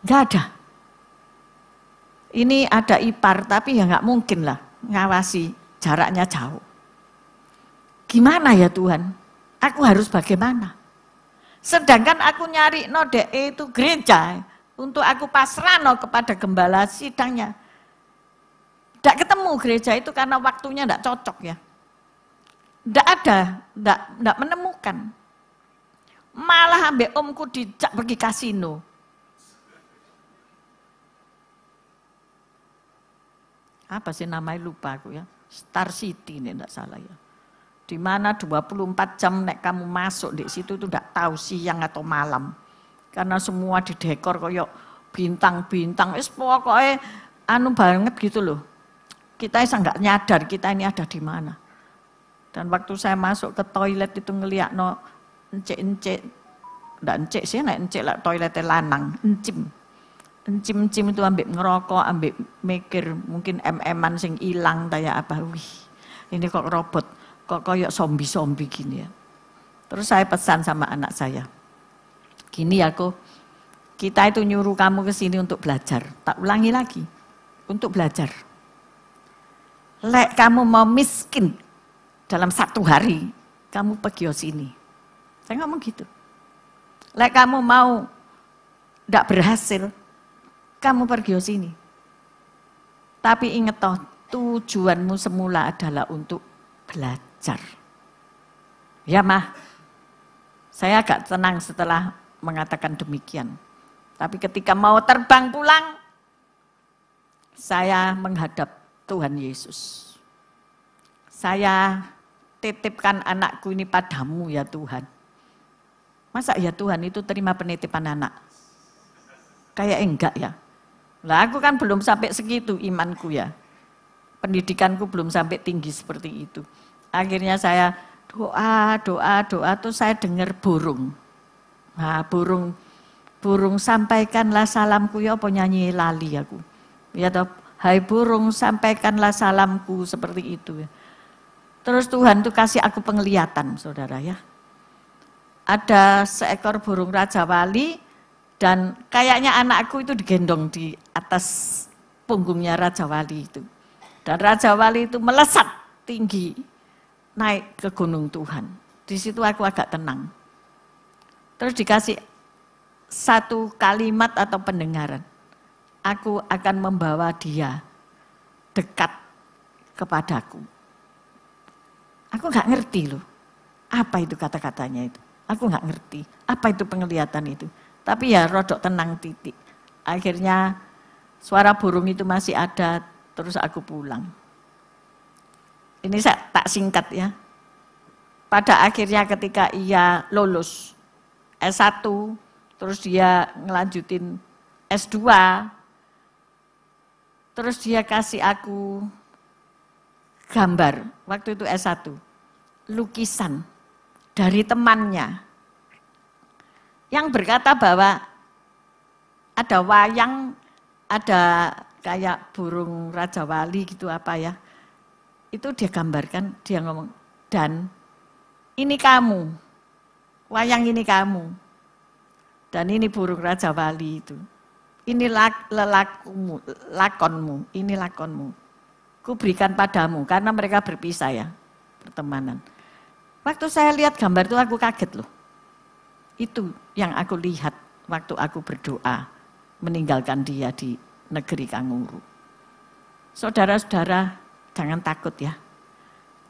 Nggak ada. Ini ada ipar, tapi ya nggak mungkin lah ngawasi, jaraknya jauh. Gimana ya Tuhan? Aku harus bagaimana? Sedangkan aku nyari node itu gereja untuk aku pasrano kepada gembala sidangnya. Tidak ketemu gereja itu karena waktunya tidak cocok ya. Tidak ada, tidak menemukan. Malah ambek omku dijak pergi kasino. Apa sih namanya lupa aku ya. Star City ini tidak salah ya. Di mana 24 jam nek kamu masuk di situ itu tidak tahu siang atau malam. Karena semua didekor koyok bintang-bintang. Pokoknya anu banget gitu loh. Kita nggak nyadar kita ini ada di mana. Dan waktu saya masuk ke toilet itu ngeliat no encik-encik, nggak encik sih, nek encik lah toiletnya lanang, encim itu ambek ngerokok, ambek mikir mungkin MM-an sing ilang taya apa, wih ini kok robot, kok koyok zombie gini ya. Terus saya pesan sama anak saya, gini aku, kita itu nyuruh kamu ke sini untuk belajar, tak ulangi lagi, untuk belajar. Lek kamu mau miskin dalam 1 hari, kamu pergi ke sini. Saya ngomong gitu. Lek kamu mau tidak berhasil, kamu pergi ke sini. Tapi ingat toh, tujuanmu semula adalah untuk belajar. Ya mah, saya agak tenang setelah mengatakan demikian. Tapi ketika mau terbang pulang, saya menghadap Tuhan Yesus. Saya titipkan anakku ini padamu ya Tuhan. Masa ya Tuhan itu terima penitipan anak? Kayak enggak ya. Lah aku kan belum sampai segitu imanku ya. Pendidikanku belum sampai tinggi seperti itu. Akhirnya saya doa tuh saya dengar burung. Nah, burung sampaikanlah salamku ya apa nyanyi lali aku. Ya toh, hai burung sampaikanlah salamku seperti itu ya. Terus Tuhan tuh kasih aku penglihatan, saudara ya. Ada seekor burung Raja Wali dan kayaknya anakku itu digendong di atas punggungnya Raja Wali itu. Dan Raja Wali itu melesat tinggi naik ke gunung Tuhan. Di situ aku agak tenang. Terus dikasih satu kalimat atau pendengaran. Aku akan membawa dia dekat kepadaku. Aku nggak ngerti loh, apa itu kata-katanya itu. Aku nggak ngerti, apa itu penglihatan itu. Tapi ya rodok tenang titik. Akhirnya suara burung itu masih ada, terus aku pulang. Ini saya tak singkat ya. Pada akhirnya ketika ia lulus S1, terus dia ngelanjutin S2, terus dia kasih aku gambar, waktu itu S1, lukisan dari temannya yang berkata bahwa ada wayang, ada kayak burung Raja Wali gitu apa ya, itu dia gambarkan, dia ngomong, dan ini kamu, wayang ini kamu, dan ini burung Raja Wali itu, ini lakonmu, ini lakonmu. Ku berikan padamu, karena mereka berpisah ya, pertemanan. Waktu saya lihat gambar itu aku kaget loh. Itu yang aku lihat waktu aku berdoa meninggalkan dia di negeri Kanguru. Saudara-saudara, jangan takut ya.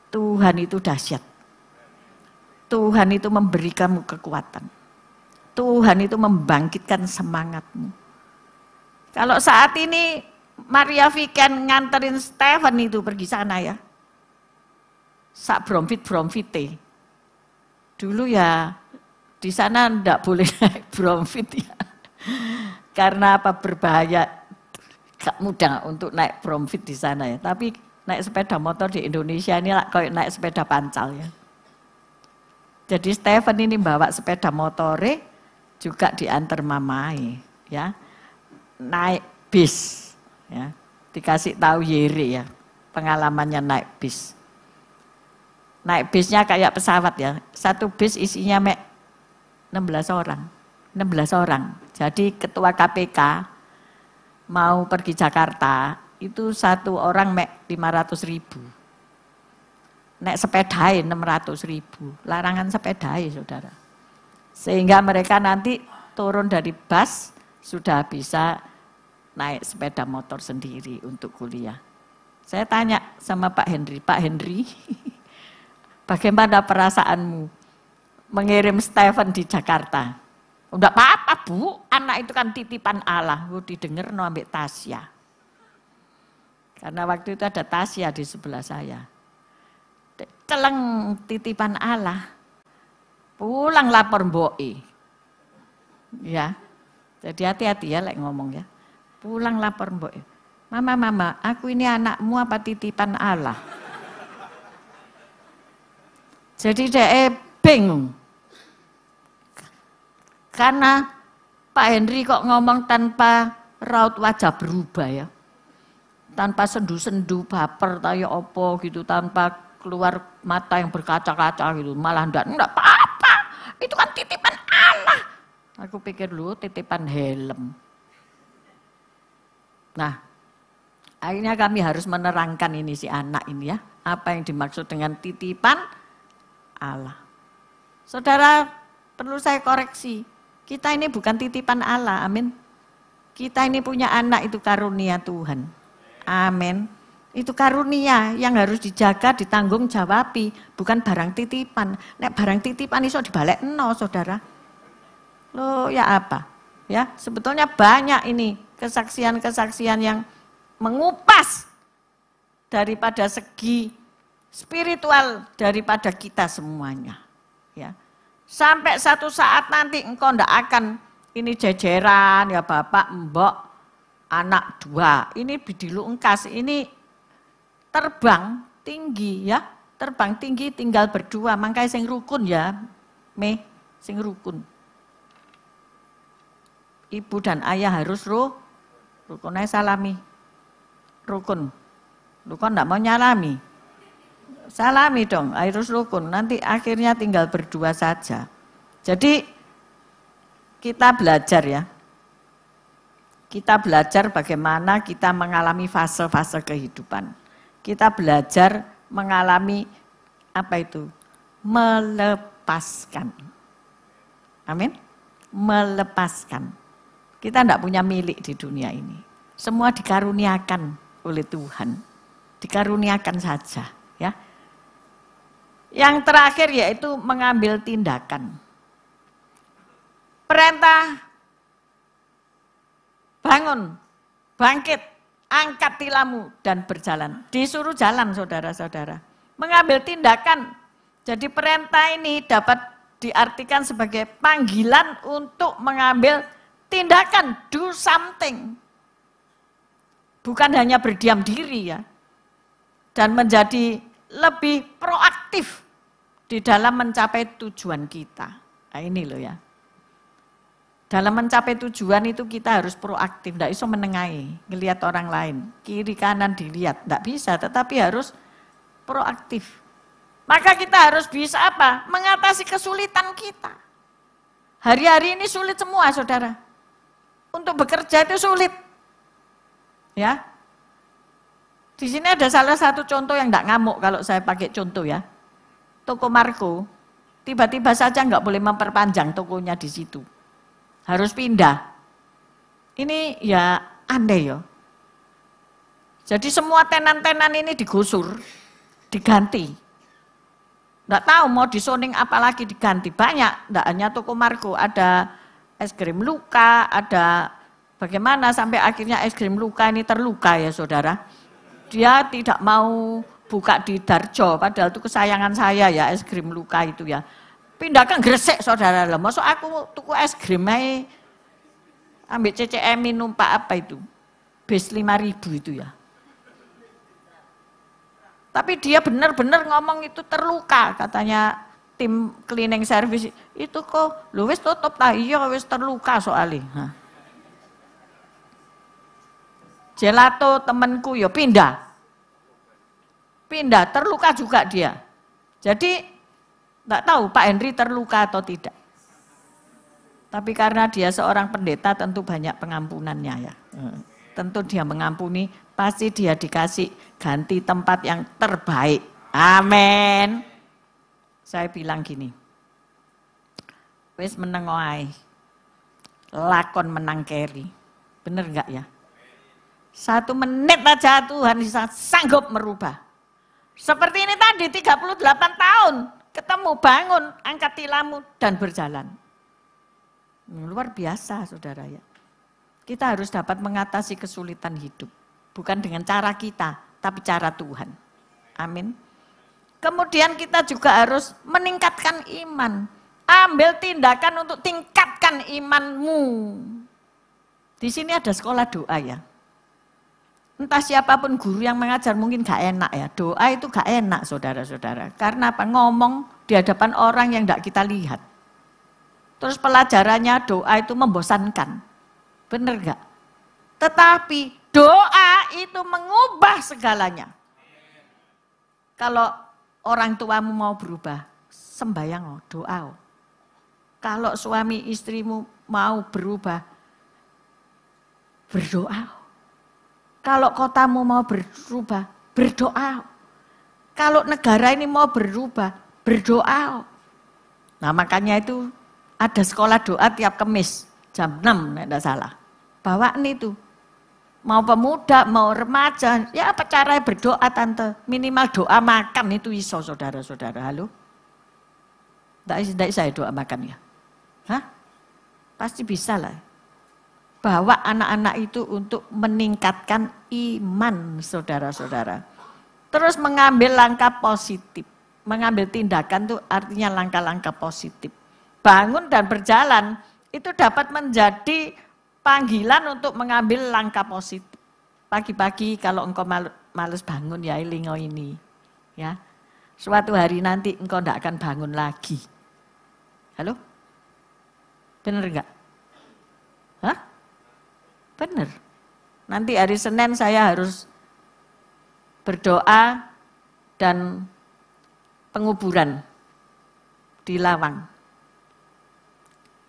Tuhan itu dahsyat. Tuhan itu memberi kamu kekuatan. Tuhan itu membangkitkan semangatmu. Kalau saat ini Maria Viken nganterin Stephen itu pergi sana ya. Sak bromfit-bromfite. Dulu ya di sana enggak boleh naik bromfit ya. Karena apa, berbahaya, gak mudah untuk naik bromfit di sana ya. Tapi naik sepeda motor di Indonesia ini kayak naik sepeda pancal ya. Jadi Stephen ini bawa sepeda motore juga diantar mamai ya. Naik bis ya. Dikasih tahu Yere ya pengalamannya naik bis. Naik bisnya kayak pesawat ya. Satu bis isinya 16 orang. 16 orang. Jadi ketua KPK mau pergi Jakarta itu satu orang 500.000. Naik sepedai 600.000, larangan sepedai saudara. Sehingga mereka nanti turun dari bus sudah bisa naik sepeda motor sendiri untuk kuliah. Saya tanya sama Pak Henry, bagaimana perasaanmu mengirim Stephen di Jakarta? Enggak apa-apa Bu, anak itu kan titipan Allah. Didengar no ambek Tasya. Karena waktu itu ada Tasya di sebelah saya. Celeng titipan Allah, pulang lapor mbok-e. Ya, jadi hati-hati ya lek ngomong ya. Pulang lapor mbok-e. Mama, aku ini anakmu apa titipan Allah? Jadi dia bingung. Karena Pak Henry kok ngomong tanpa raut wajah berubah ya. Tanpa sendu-sendu baper tayo opo gitu, tanpa keluar mata yang berkaca-kaca gitu, malah enggak apa-apa, itu kan titipan Allah. Aku pikir lu titipan helm. Nah, akhirnya kami harus menerangkan ini si anak ini ya, apa yang dimaksud dengan titipan Allah. Saudara, perlu saya koreksi, kita ini bukan titipan Allah, amin. Kita ini punya anak, itu karunia Tuhan, amin. Itu karunia yang harus dijaga, ditanggung jawabi, bukan barang titipan. Nek barang titipan iso dibalekno, saudara. Loh, ya apa? Ya, sebetulnya banyak ini kesaksian-kesaksian yang mengupas daripada segi spiritual daripada kita semuanya. Ya. Sampai satu saat nanti engkau ndak akan ini jejeran ya bapak, mbok, anak 2. Ini bidilu engkas, ini terbang tinggi ya, terbang tinggi tinggal berdua, makanya sing rukun ya, sing rukun. Ibu dan ayah harus rukun, salami, rukun. Lu kan enggak mau nyalami, salami dong, harus rukun. Nanti akhirnya tinggal berdua saja. Jadi kita belajar ya, kita belajar bagaimana kita mengalami fase-fase kehidupan. Kita belajar mengalami apa itu? Melepaskan. Amin. Melepaskan. Kita tidak punya milik di dunia ini. Semua dikaruniakan oleh Tuhan. Dikaruniakan saja. Ya. Yang terakhir yaitu mengambil tindakan. Perintah bangun, bangkit. Angkat tilammu dan berjalan. Disuruh jalan saudara-saudara. Mengambil tindakan. Jadi perintah ini dapat diartikan sebagai panggilan untuk mengambil tindakan. Do something. Bukan hanya berdiam diri ya. Dan menjadi lebih proaktif di dalam mencapai tujuan kita. Nah ini loh ya. Dalam mencapai tujuan itu kita harus proaktif, tidak bisa menengahi, ngelihat orang lain, kiri kanan dilihat, tidak bisa, tetapi harus proaktif. Maka kita harus bisa apa? Mengatasi kesulitan kita. Hari-hari ini sulit semua, saudara. Untuk bekerja itu sulit. Ya. Di sini ada salah satu contoh yang tidak ngamuk kalau saya pakai contoh ya. Toko Marco, tiba-tiba saja nggak boleh memperpanjang tokonya di situ. Harus pindah. Ini ya aneh ya. Jadi semua tenan-tenan ini digusur, diganti. Nggak tahu mau disoning apa lagi diganti. Banyak, nggak hanya toko Marco, ada es krim Luka, ada Bagaimana sampai akhirnya es krim luka ini terluka ya saudara. Dia tidak mau buka di Darjo, padahal itu kesayangan saya ya es krim luka itu ya. Pindahkan Gresik saudara lah. Masuk aku tuku es krim aja, ambil CCM numpak apa itu, bis 5.000 itu ya. Tapi dia benar-benar ngomong itu terluka, katanya tim cleaning service itu kok lu wis tutup lah, iya wis terluka soalnya. Gelato temanku ya pindah, terluka juga dia. Jadi nggak tahu Pak Henry terluka atau tidak. Tapi karena dia seorang pendeta tentu banyak pengampunannya ya. Tentu dia mengampuni, pasti dia dikasih ganti tempat yang terbaik. Amin. Saya bilang gini, wis meneng wae, lakon menang keri. Bener enggak ya? 1 menit aja Tuhan bisa sanggup merubah. Seperti ini tadi 38 tahun, ketemu bangun, angkat tilammu dan berjalan. Luar biasa saudara ya. Kita harus dapat mengatasi kesulitan hidup. Bukan dengan cara kita, tapi cara Tuhan. Amin. Kemudian kita juga harus meningkatkan iman. Ambil tindakan untuk tingkatkan imanmu. Di sini ada sekolah doa ya. Entah siapapun guru yang mengajar mungkin gak enak ya. Doa itu gak enak saudara-saudara. Karena apa? Ngomong di hadapan orang yang gak kita lihat. Terus pelajarannya doa itu membosankan. Bener gak? Tetapi doa itu mengubah segalanya. Kalau orang tuamu mau berubah, sembayang doa. Kalau suami istrimu mau berubah, berdoa. Kalau kotamu mau berubah, berdoa. Kalau negara ini mau berubah, berdoa. Nah makanya itu ada sekolah doa tiap Kamis jam 6, tidak salah. Bawaan itu. Mau pemuda, mau remaja, ya apa caranya berdoa tante? Minimal doa makan itu iso saudara-saudara. Halo? Tidak saya doa makan ya? Hah? Pasti bisa lah. Bawa anak-anak itu untuk meningkatkan iman saudara-saudara. Terus mengambil langkah positif. Mengambil tindakan itu artinya langkah-langkah positif. Bangun dan berjalan itu dapat menjadi panggilan untuk mengambil langkah positif. Pagi-pagi kalau engkau males bangun ya ilingo ini. Ya. Suatu hari nanti engkau tidak akan bangun lagi. Halo? Benar enggak? Hah? Benar. Nanti hari Senin saya harus berdoa dan penguburan di Lawang.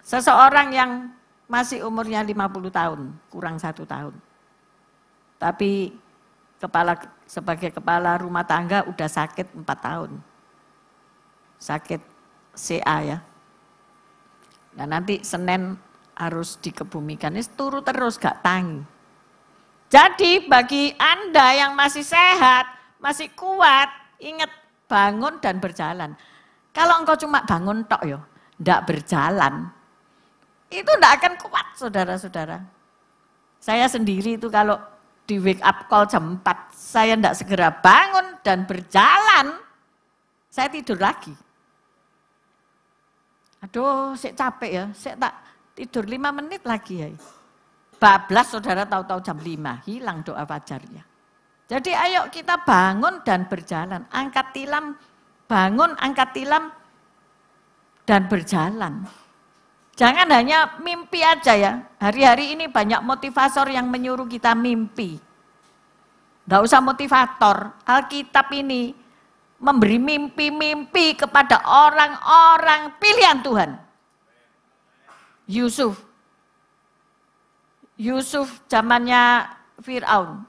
Seseorang yang masih umurnya 50 tahun, kurang 1 tahun. Tapi sebagai kepala rumah tangga udah sakit 4 tahun. Sakit CA ya. Nah nanti Senin harus dikebumikan, ini turu terus gak tangi. Jadi bagi Anda yang masih sehat, masih kuat, ingat bangun dan berjalan. Kalau engkau cuma bangun tok yo, ndak berjalan, itu ndak akan kuat saudara-saudara. Saya sendiri itu kalau di wake up call jam 4, saya ndak segera bangun dan berjalan, saya tidur lagi. Aduh, saya capek ya, saya tak tidur 5 menit lagi ya. Bablas saudara tahu-tahu jam 5, hilang doa fajarnya. Jadi ayo kita bangun dan berjalan. Angkat tilam, bangun, angkat tilam, dan berjalan. Jangan hanya mimpi aja ya. Hari-hari ini banyak motivator yang menyuruh kita mimpi. Gak usah motivator. Alkitab ini memberi mimpi-mimpi kepada orang-orang pilihan Tuhan. Yusuf zamannya Fir'aun,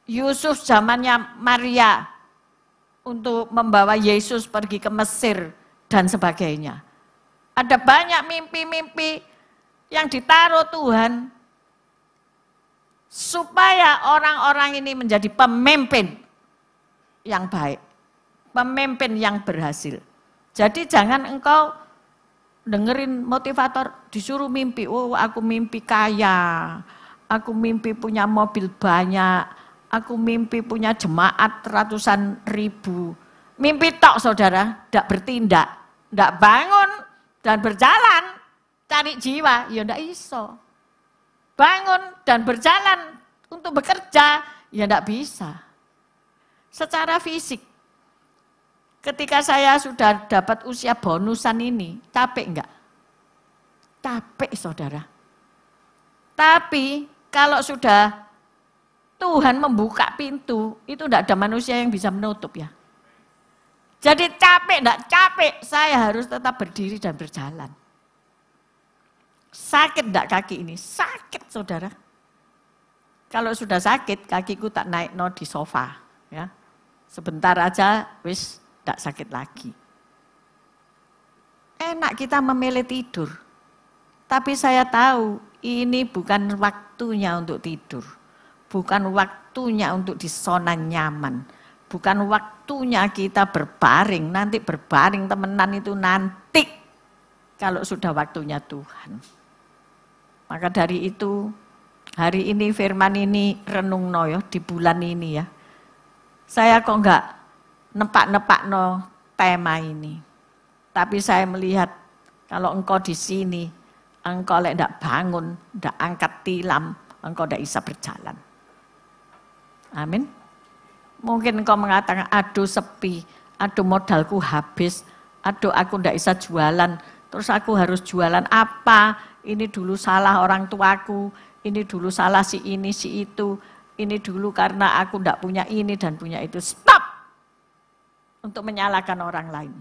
Yusuf zamannya Maria untuk membawa Yesus pergi ke Mesir dan sebagainya. Ada banyak mimpi-mimpi yang ditaruh Tuhan supaya orang-orang ini menjadi pemimpin yang baik, pemimpin yang berhasil. Jadi jangan engkau dengerin motivator disuruh mimpi, oh aku mimpi kaya, aku mimpi punya mobil banyak, aku mimpi punya jemaat ratusan ribu. Mimpi tok saudara, tidak bertindak, tidak bangun dan berjalan, cari jiwa, ya tidak iso. Bangun dan berjalan untuk bekerja, ya tidak bisa. Secara fisik, ketika saya sudah dapat usia bonusan ini, capek enggak? Capek saudara. Tapi kalau sudah Tuhan membuka pintu, itu tidak ada manusia yang bisa menutup ya. Jadi capek enggak capek, saya harus tetap berdiri dan berjalan. Sakit enggak kaki ini? Sakit saudara. Kalau sudah sakit, kakiku tak naik no di sofa. Ya. Sebentar aja, wis enggak sakit lagi. Enak kita memilih tidur. Tapi saya tahu ini bukan waktunya untuk tidur. Bukan waktunya untuk di zona nyaman. Bukan waktunya kita berbaring. Nanti berbaring temenan itu nanti. Kalau sudah waktunya Tuhan. Maka dari itu, hari ini firman ini renung no ya, di bulan ini ya. Saya kok enggak nepak-nepak no tema ini. Tapi saya melihat kalau engkau di sini, engkau tidak bangun, tidak angkat tilam, engkau tidak bisa berjalan. Amin. Mungkin engkau mengatakan, aduh sepi, aduh modalku habis, aduh aku tidak bisa jualan, terus aku harus jualan apa? Ini dulu salah orang tuaku, ini dulu salah si ini, si itu, ini dulu karena aku tidak punya ini dan punya itu. Stop! Untuk menyalahkan orang lain.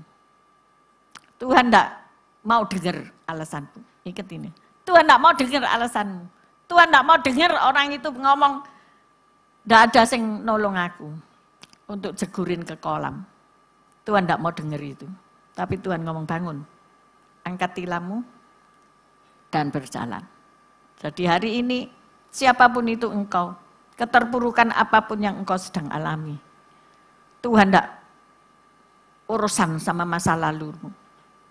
Tuhan tidak mau dengar alasanmu. Ingat ini. Tuhan tidak mau dengar alasanmu. Tuhan tidak mau dengar orang itu ngomong, tidak ada yang nolong aku untuk jegurin ke kolam. Tuhan tidak mau dengar itu. Tapi Tuhan ngomong bangun. Angkat tilammu dan berjalan. Jadi hari ini siapapun itu engkau, keterpurukan apapun yang engkau sedang alami. Tuhan tidak urusan sama masa lalumu.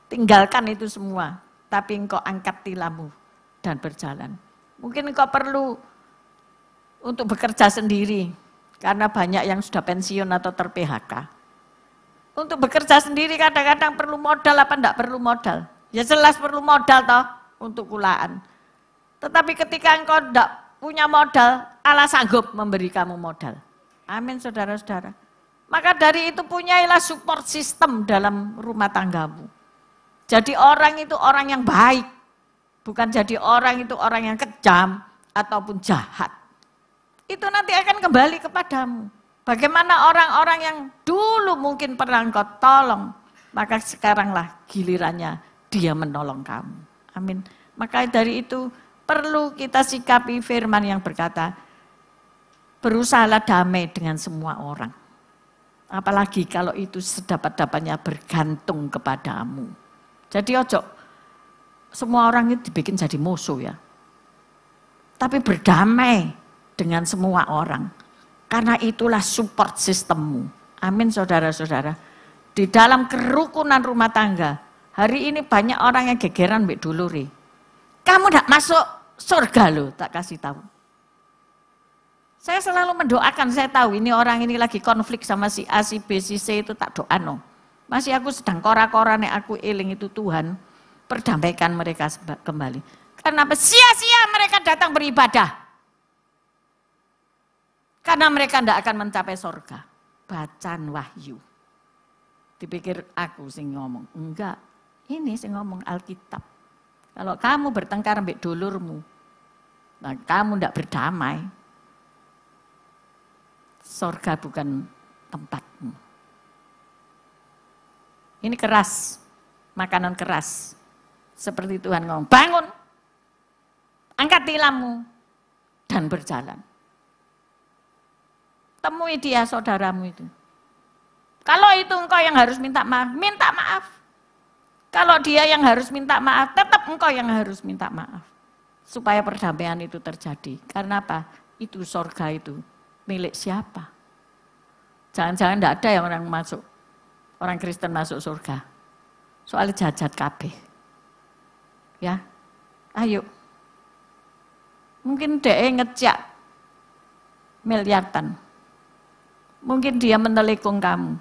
Tinggalkan itu semua. Tapi engkau angkat tilammu dan berjalan. Mungkin engkau perlu untuk bekerja sendiri, karena banyak yang sudah pensiun atau ter-PHK. Untuk bekerja sendiri kadang-kadang perlu modal apa enggak perlu modal? Ya jelas perlu modal toh untuk kulaan. Tetapi ketika engkau enggak punya modal, Allah sanggup memberi kamu modal. Amin saudara-saudara. Maka dari itu punyailah support system dalam rumah tanggamu. Jadi orang itu orang yang baik, bukan jadi orang itu orang yang kejam ataupun jahat. Itu nanti akan kembali kepadamu. Bagaimana orang-orang yang dulu mungkin pernah engkau tolong, maka sekaranglah gilirannya dia menolong kamu. Amin. Maka dari itu perlu kita sikapi firman yang berkata, berusahalah damai dengan semua orang. Apalagi kalau itu sedapat-dapatnya bergantung kepadamu. Jadi ojo, semua orang itu dibikin jadi musuh ya. Tapi berdamai dengan semua orang. Karena itulah support sistemmu. Amin saudara-saudara. Di dalam kerukunan rumah tangga, hari ini banyak orang yang gegeran mbek dulure. Kamu tidak masuk surga loh, tak kasih tahu. Saya selalu mendoakan, saya tahu ini orang ini lagi konflik sama si A, si B, si C itu tak doa no. Masih aku sedang kora-kora nek aku eling itu Tuhan, perdamaikan mereka kembali. Karena sia-sia mereka datang beribadah. Karena mereka tidak akan mencapai surga. Bacaan Wahyu. Dipikir aku sing ngomong. Enggak, ini sing ngomong Alkitab. Kalau kamu bertengkar mbek dulurmu, nah kamu tidak berdamai, surga bukan tempatmu. Ini keras, makanan keras. Seperti Tuhan ngomong, bangun, angkat tilammu, dan berjalan. Temui dia saudaramu itu. Kalau itu engkau yang harus minta maaf, minta maaf. Kalau dia yang harus minta maaf, tetap engkau yang harus minta maaf. Supaya perdamaian itu terjadi. Karena apa? Itu surga itu milik siapa? Jangan-jangan tidak ada yang orang masuk. Orang Kristen masuk surga. Soalnya jajat kabeh. Ya, ayo. Mungkin dia ngejak miliaran. Mungkin dia menelikung kamu.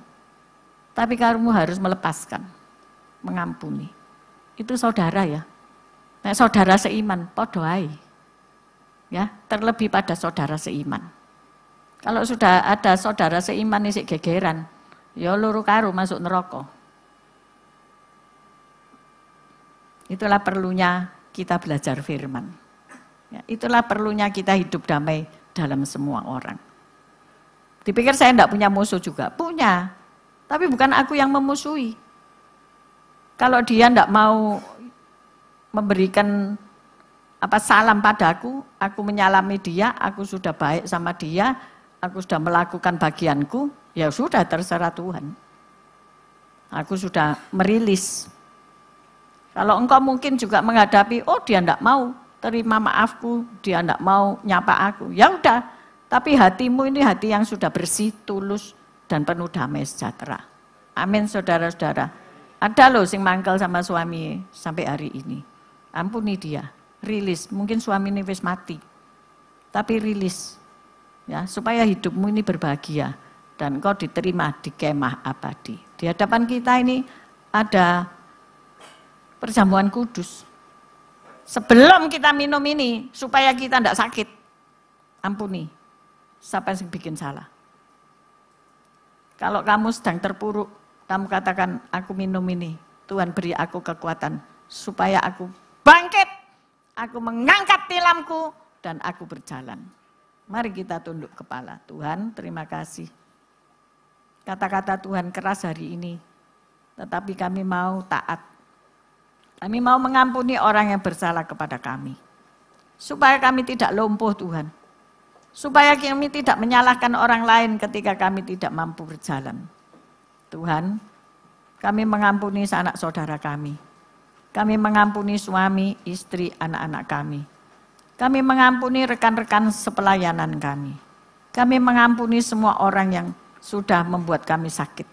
Tapi kamu harus melepaskan, mengampuni. Itu saudara ya. Nah, saudara seiman, podo ae. Ya, terlebih pada saudara seiman. Kalau sudah ada saudara seiman isi gegeran, ya loro karo masuk neraka. Itulah perlunya kita belajar firman. Ya, itulah perlunya kita hidup damai dalam semua orang. Dipikir saya enggak punya musuh juga, punya. Tapi bukan aku yang memusuhi. Kalau dia enggak mau memberikan salam padaku, aku menyalami dia, aku sudah baik sama dia, aku sudah melakukan bagianku, ya sudah terserah Tuhan. Aku sudah merilis. Kalau engkau mungkin juga menghadapi, oh dia enggak mau terima maafku, dia enggak mau nyapa aku, ya udah. Tapi hatimu ini hati yang sudah bersih, tulus, dan penuh damai sejahtera. Amin saudara-saudara. Ada loh sing mangkel sama suami sampai hari ini. Ampuni dia, rilis. Mungkin suami ini wis mati, tapi rilis. Ya, supaya hidupmu ini berbahagia dan kau diterima di kemah abadi. Di hadapan kita ini ada perjamuan kudus. Sebelum kita minum ini, supaya kita tidak sakit, ampuni siapa yang bikin salah. Kalau kamu sedang terpuruk, kamu katakan, aku minum ini, Tuhan beri aku kekuatan, supaya aku bangkit, aku mengangkat tilamku, dan aku berjalan. Mari kita tunduk kepala. Tuhan, terima kasih. Kata-kata Tuhan keras hari ini, tetapi kami mau taat. Kami mau mengampuni orang yang bersalah kepada kami. Supaya kami tidak lumpuh Tuhan. Supaya kami tidak menyalahkan orang lain ketika kami tidak mampu berjalan. Tuhan, kami mengampuni sanak saudara kami. Kami mengampuni suami, istri, anak-anak kami. Kami mengampuni rekan-rekan sepelayanan kami. Kami mengampuni semua orang yang sudah membuat kami sakit.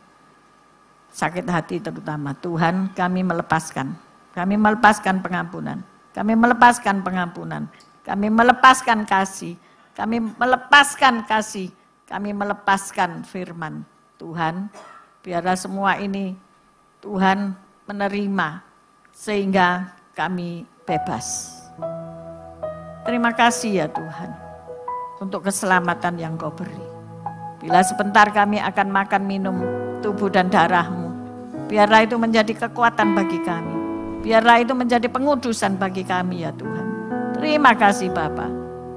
Sakit hati terutama. Tuhan, kami melepaskan. Kami melepaskan pengampunan. Kami melepaskan pengampunan. Kami melepaskan kasih. Kami melepaskan kasih. Kami melepaskan firman. Tuhan, biarlah semua ini Tuhan menerima sehingga kami bebas. Terima kasih ya Tuhan untuk keselamatan yang Kau beri. Bila sebentar kami akan makan minum tubuh dan darah-Mu, biarlah itu menjadi kekuatan bagi kami. Biarlah itu menjadi pengudusan bagi kami ya Tuhan. Terima kasih Bapa.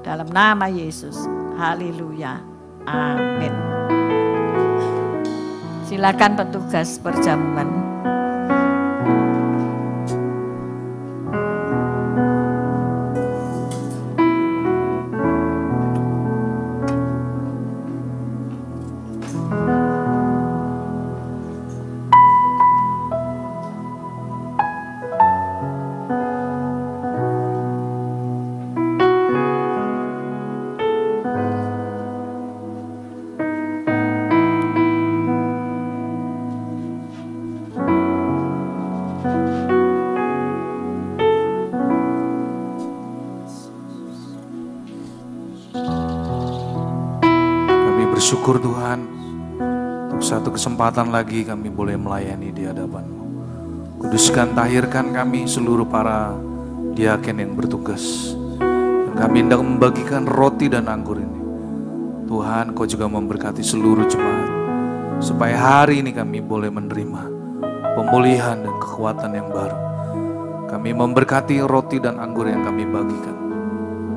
Dalam nama Yesus. Haleluya. Amin. Silakan petugas perjamuan. Bersyukur Tuhan, untuk satu kesempatan lagi kami boleh melayani di hadapan-Mu. Kuduskan, tahirkan kami seluruh para diaken yang bertugas. Dan kami hendak membagikan roti dan anggur ini. Tuhan, Kau juga memberkati seluruh jemaat. Supaya hari ini kami boleh menerima pemulihan dan kekuatan yang baru. Kami memberkati roti dan anggur yang kami bagikan.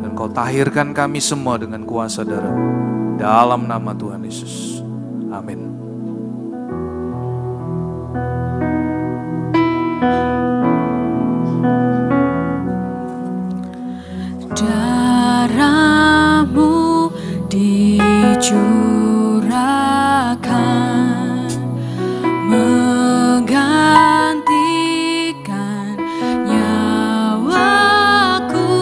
Dan Kau tahirkan kami semua dengan kuasa darah-Mu. Dalam nama Tuhan Yesus. Amin. Darah-Mu dicurahkan menggantikan nyawaku.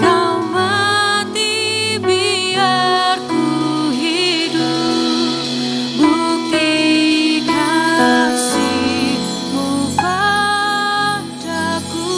Kau mati biar ku hidup, bukti kasih-Mu padaku.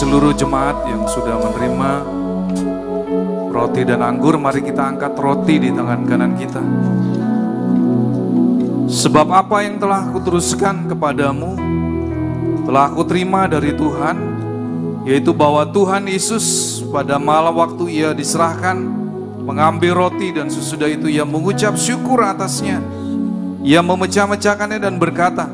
seluruh jemaat yang sudah menerima roti dan anggur, mari kita angkat roti di tangan kanan kita. Sebab apa yang telah kuteruskan kepadamu, telah aku terima dari Tuhan, yaitu bahwa Tuhan Yesus pada malam waktu ia diserahkan, mengambil roti dan sesudah itu ia mengucap syukur atasnya. Ia memecah-mecahkannya dan berkata,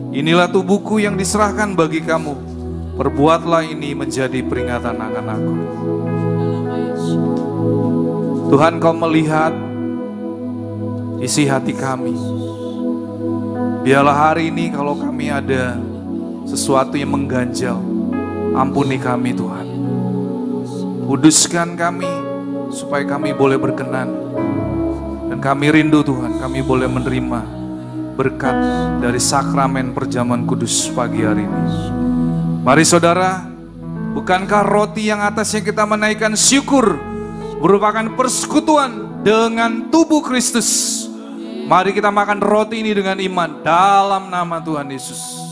inilah tubuhku yang diserahkan bagi kamu, perbuatlah ini menjadi peringatan akan aku. Tuhan, Kau melihat isi hati kami. Biarlah hari ini kalau kami ada sesuatu yang mengganjal, ampuni kami Tuhan. Kuduskan kami supaya kami boleh berkenan. Dan kami rindu Tuhan, kami boleh menerima berkat dari sakramen perjamuan kudus pagi hari ini. Mari saudara, bukankah roti yang atasnya kita menaikkan syukur merupakan persekutuan dengan tubuh Kristus? Mari kita makan roti ini dengan iman dalam nama Tuhan Yesus.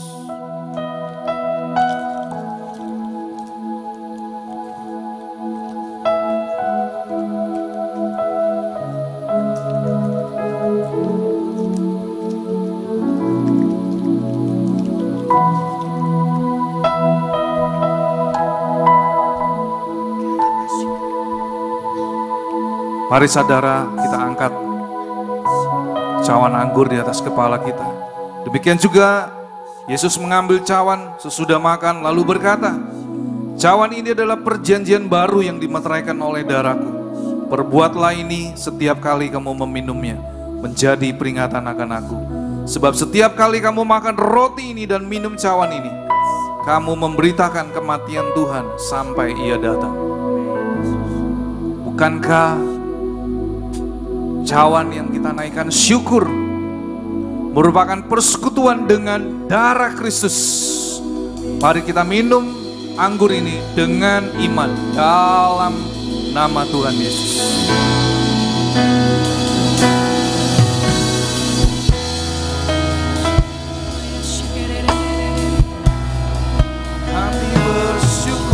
Mari saudara, kita angkat cawan anggur di atas kepala kita. Demikian juga Yesus mengambil cawan sesudah makan lalu berkata, cawan ini adalah perjanjian baru yang dimeteraikan oleh darahku. Perbuatlah ini setiap kali kamu meminumnya, menjadi peringatan akan aku. Sebab setiap kali kamu makan roti ini dan minum cawan ini, kamu memberitakan kematian Tuhan sampai ia datang. Bukankah cawan yang kita naikkan syukur merupakan persekutuan dengan darah Kristus? Mari kita minum anggur ini dengan iman dalam nama Tuhan Yesus. Kami bersyukur.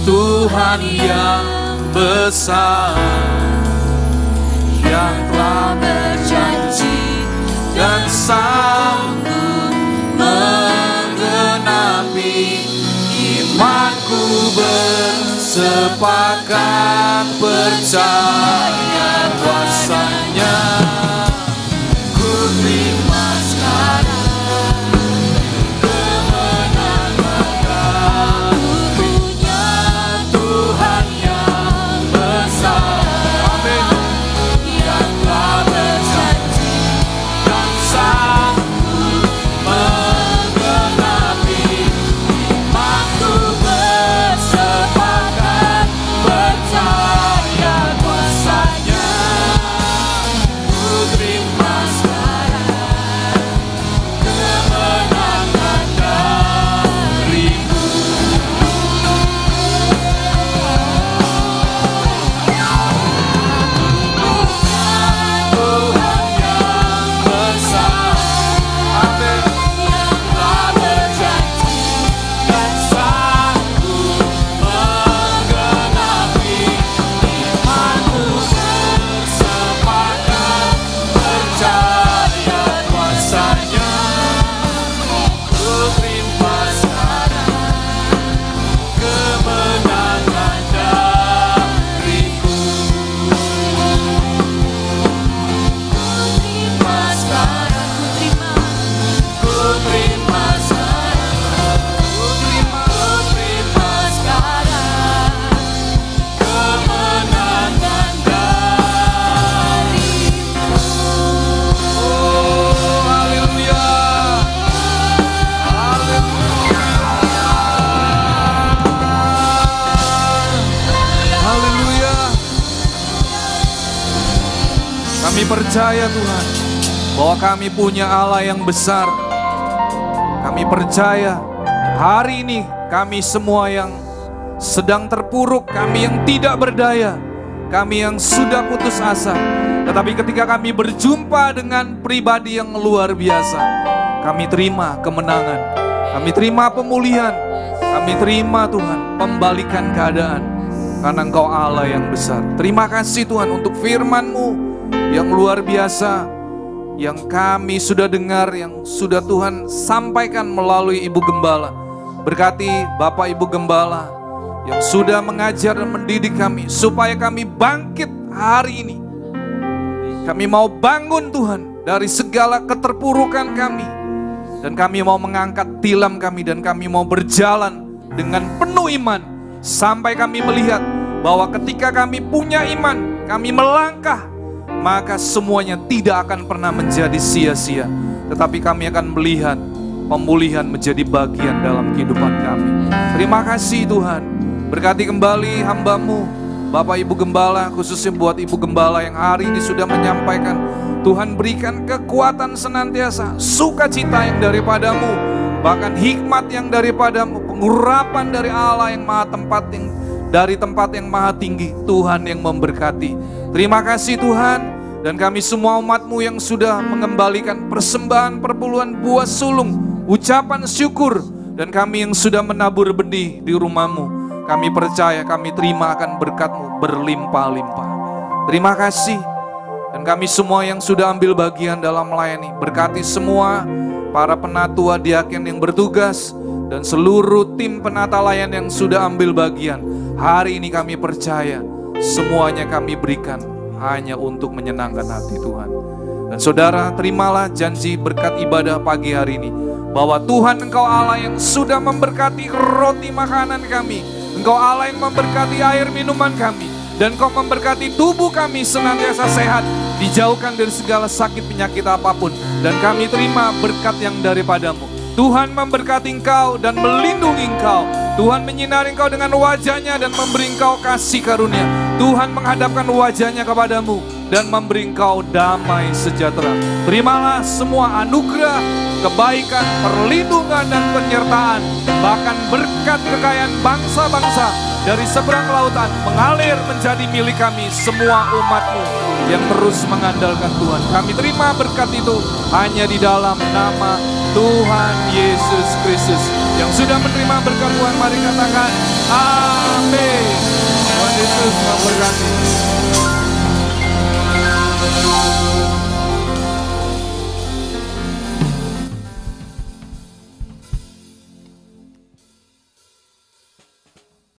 Tuhan yang besar, yang telah berjanji dan sanggup menggenapi. Imanku bersepakat percaya kuasanya. Ku terima sekarang Percaya kuasanya. Kami percaya Tuhan, bahwa kami punya Allah yang besar. Kami percaya hari ini kami semua yang sedang terpuruk, kami yang tidak berdaya, kami yang sudah putus asa, tetapi ketika kami berjumpa dengan pribadi yang luar biasa, kami terima kemenangan, kami terima pemulihan, kami terima Tuhan pembalikan keadaan, karena Engkau Allah yang besar. Terima kasih Tuhan untuk firman-Mu yang luar biasa, yang kami sudah dengar, yang sudah Tuhan sampaikan melalui Ibu Gembala. Berkati Bapak Ibu Gembala yang sudah mengajar dan mendidik kami, supaya kami bangkit hari ini. Kami mau bangun Tuhan dari segala keterpurukan kami, dan kami mau mengangkat tilam kami, dan kami mau berjalan dengan penuh iman, sampai kami melihat bahwa ketika kami punya iman, kami melangkah, maka semuanya tidak akan pernah menjadi sia-sia, tetapi kami akan melihat pemulihan menjadi bagian dalam kehidupan kami. Terima kasih Tuhan. Berkati kembali hamba-Mu, Bapak Ibu Gembala, khususnya buat Ibu Gembala yang hari ini sudah menyampaikan. Tuhan berikan kekuatan senantiasa, sukacita yang daripada-Mu, bahkan hikmat yang daripada-Mu, pengurapan dari Allah yang maha tempat, yang dari tempat yang maha tinggi. Tuhan yang memberkati. Terima kasih Tuhan, dan kami semua umat-Mu yang sudah mengembalikan persembahan perpuluhan buah sulung, ucapan syukur, dan kami yang sudah menabur benih di rumah-Mu, kami percaya kami terima akan berkat-Mu berlimpah-limpah. Terima kasih. Dan kami semua yang sudah ambil bagian dalam melayani, berkati semua para penatua diaken yang bertugas, dan seluruh tim penata layan yang sudah ambil bagian. Hari ini kami percaya semuanya kami berikan hanya untuk menyenangkan hati Tuhan. Dan saudara, terimalah janji berkat ibadah pagi hari ini, bahwa Tuhan Engkau Allah yang sudah memberkati roti makanan kami, Engkau Allah yang memberkati air minuman kami, dan Engkau memberkati tubuh kami senantiasa sehat, dijauhkan dari segala sakit penyakit apapun. Dan kami terima berkat yang daripada-Mu. Tuhan memberkati Engkau dan melindungi Engkau. Tuhan menyinari Engkau dengan wajah-Nya dan memberi Engkau kasih karunia. Tuhan menghadapkan wajah-Nya kepadamu dan memberi Engkau damai sejahtera. Terimalah semua anugerah, kebaikan, perlindungan dan penyertaan, bahkan berkat kekayaan bangsa-bangsa dari seberang lautan mengalir menjadi milik kami semua umat-Mu yang terus mengandalkan Tuhan. Kami terima berkat itu hanya di dalam nama Tuhan Yesus Kristus. Yang sudah menerima berkat Tuhan, mari katakan amin. Tuhan Yesus memberkati.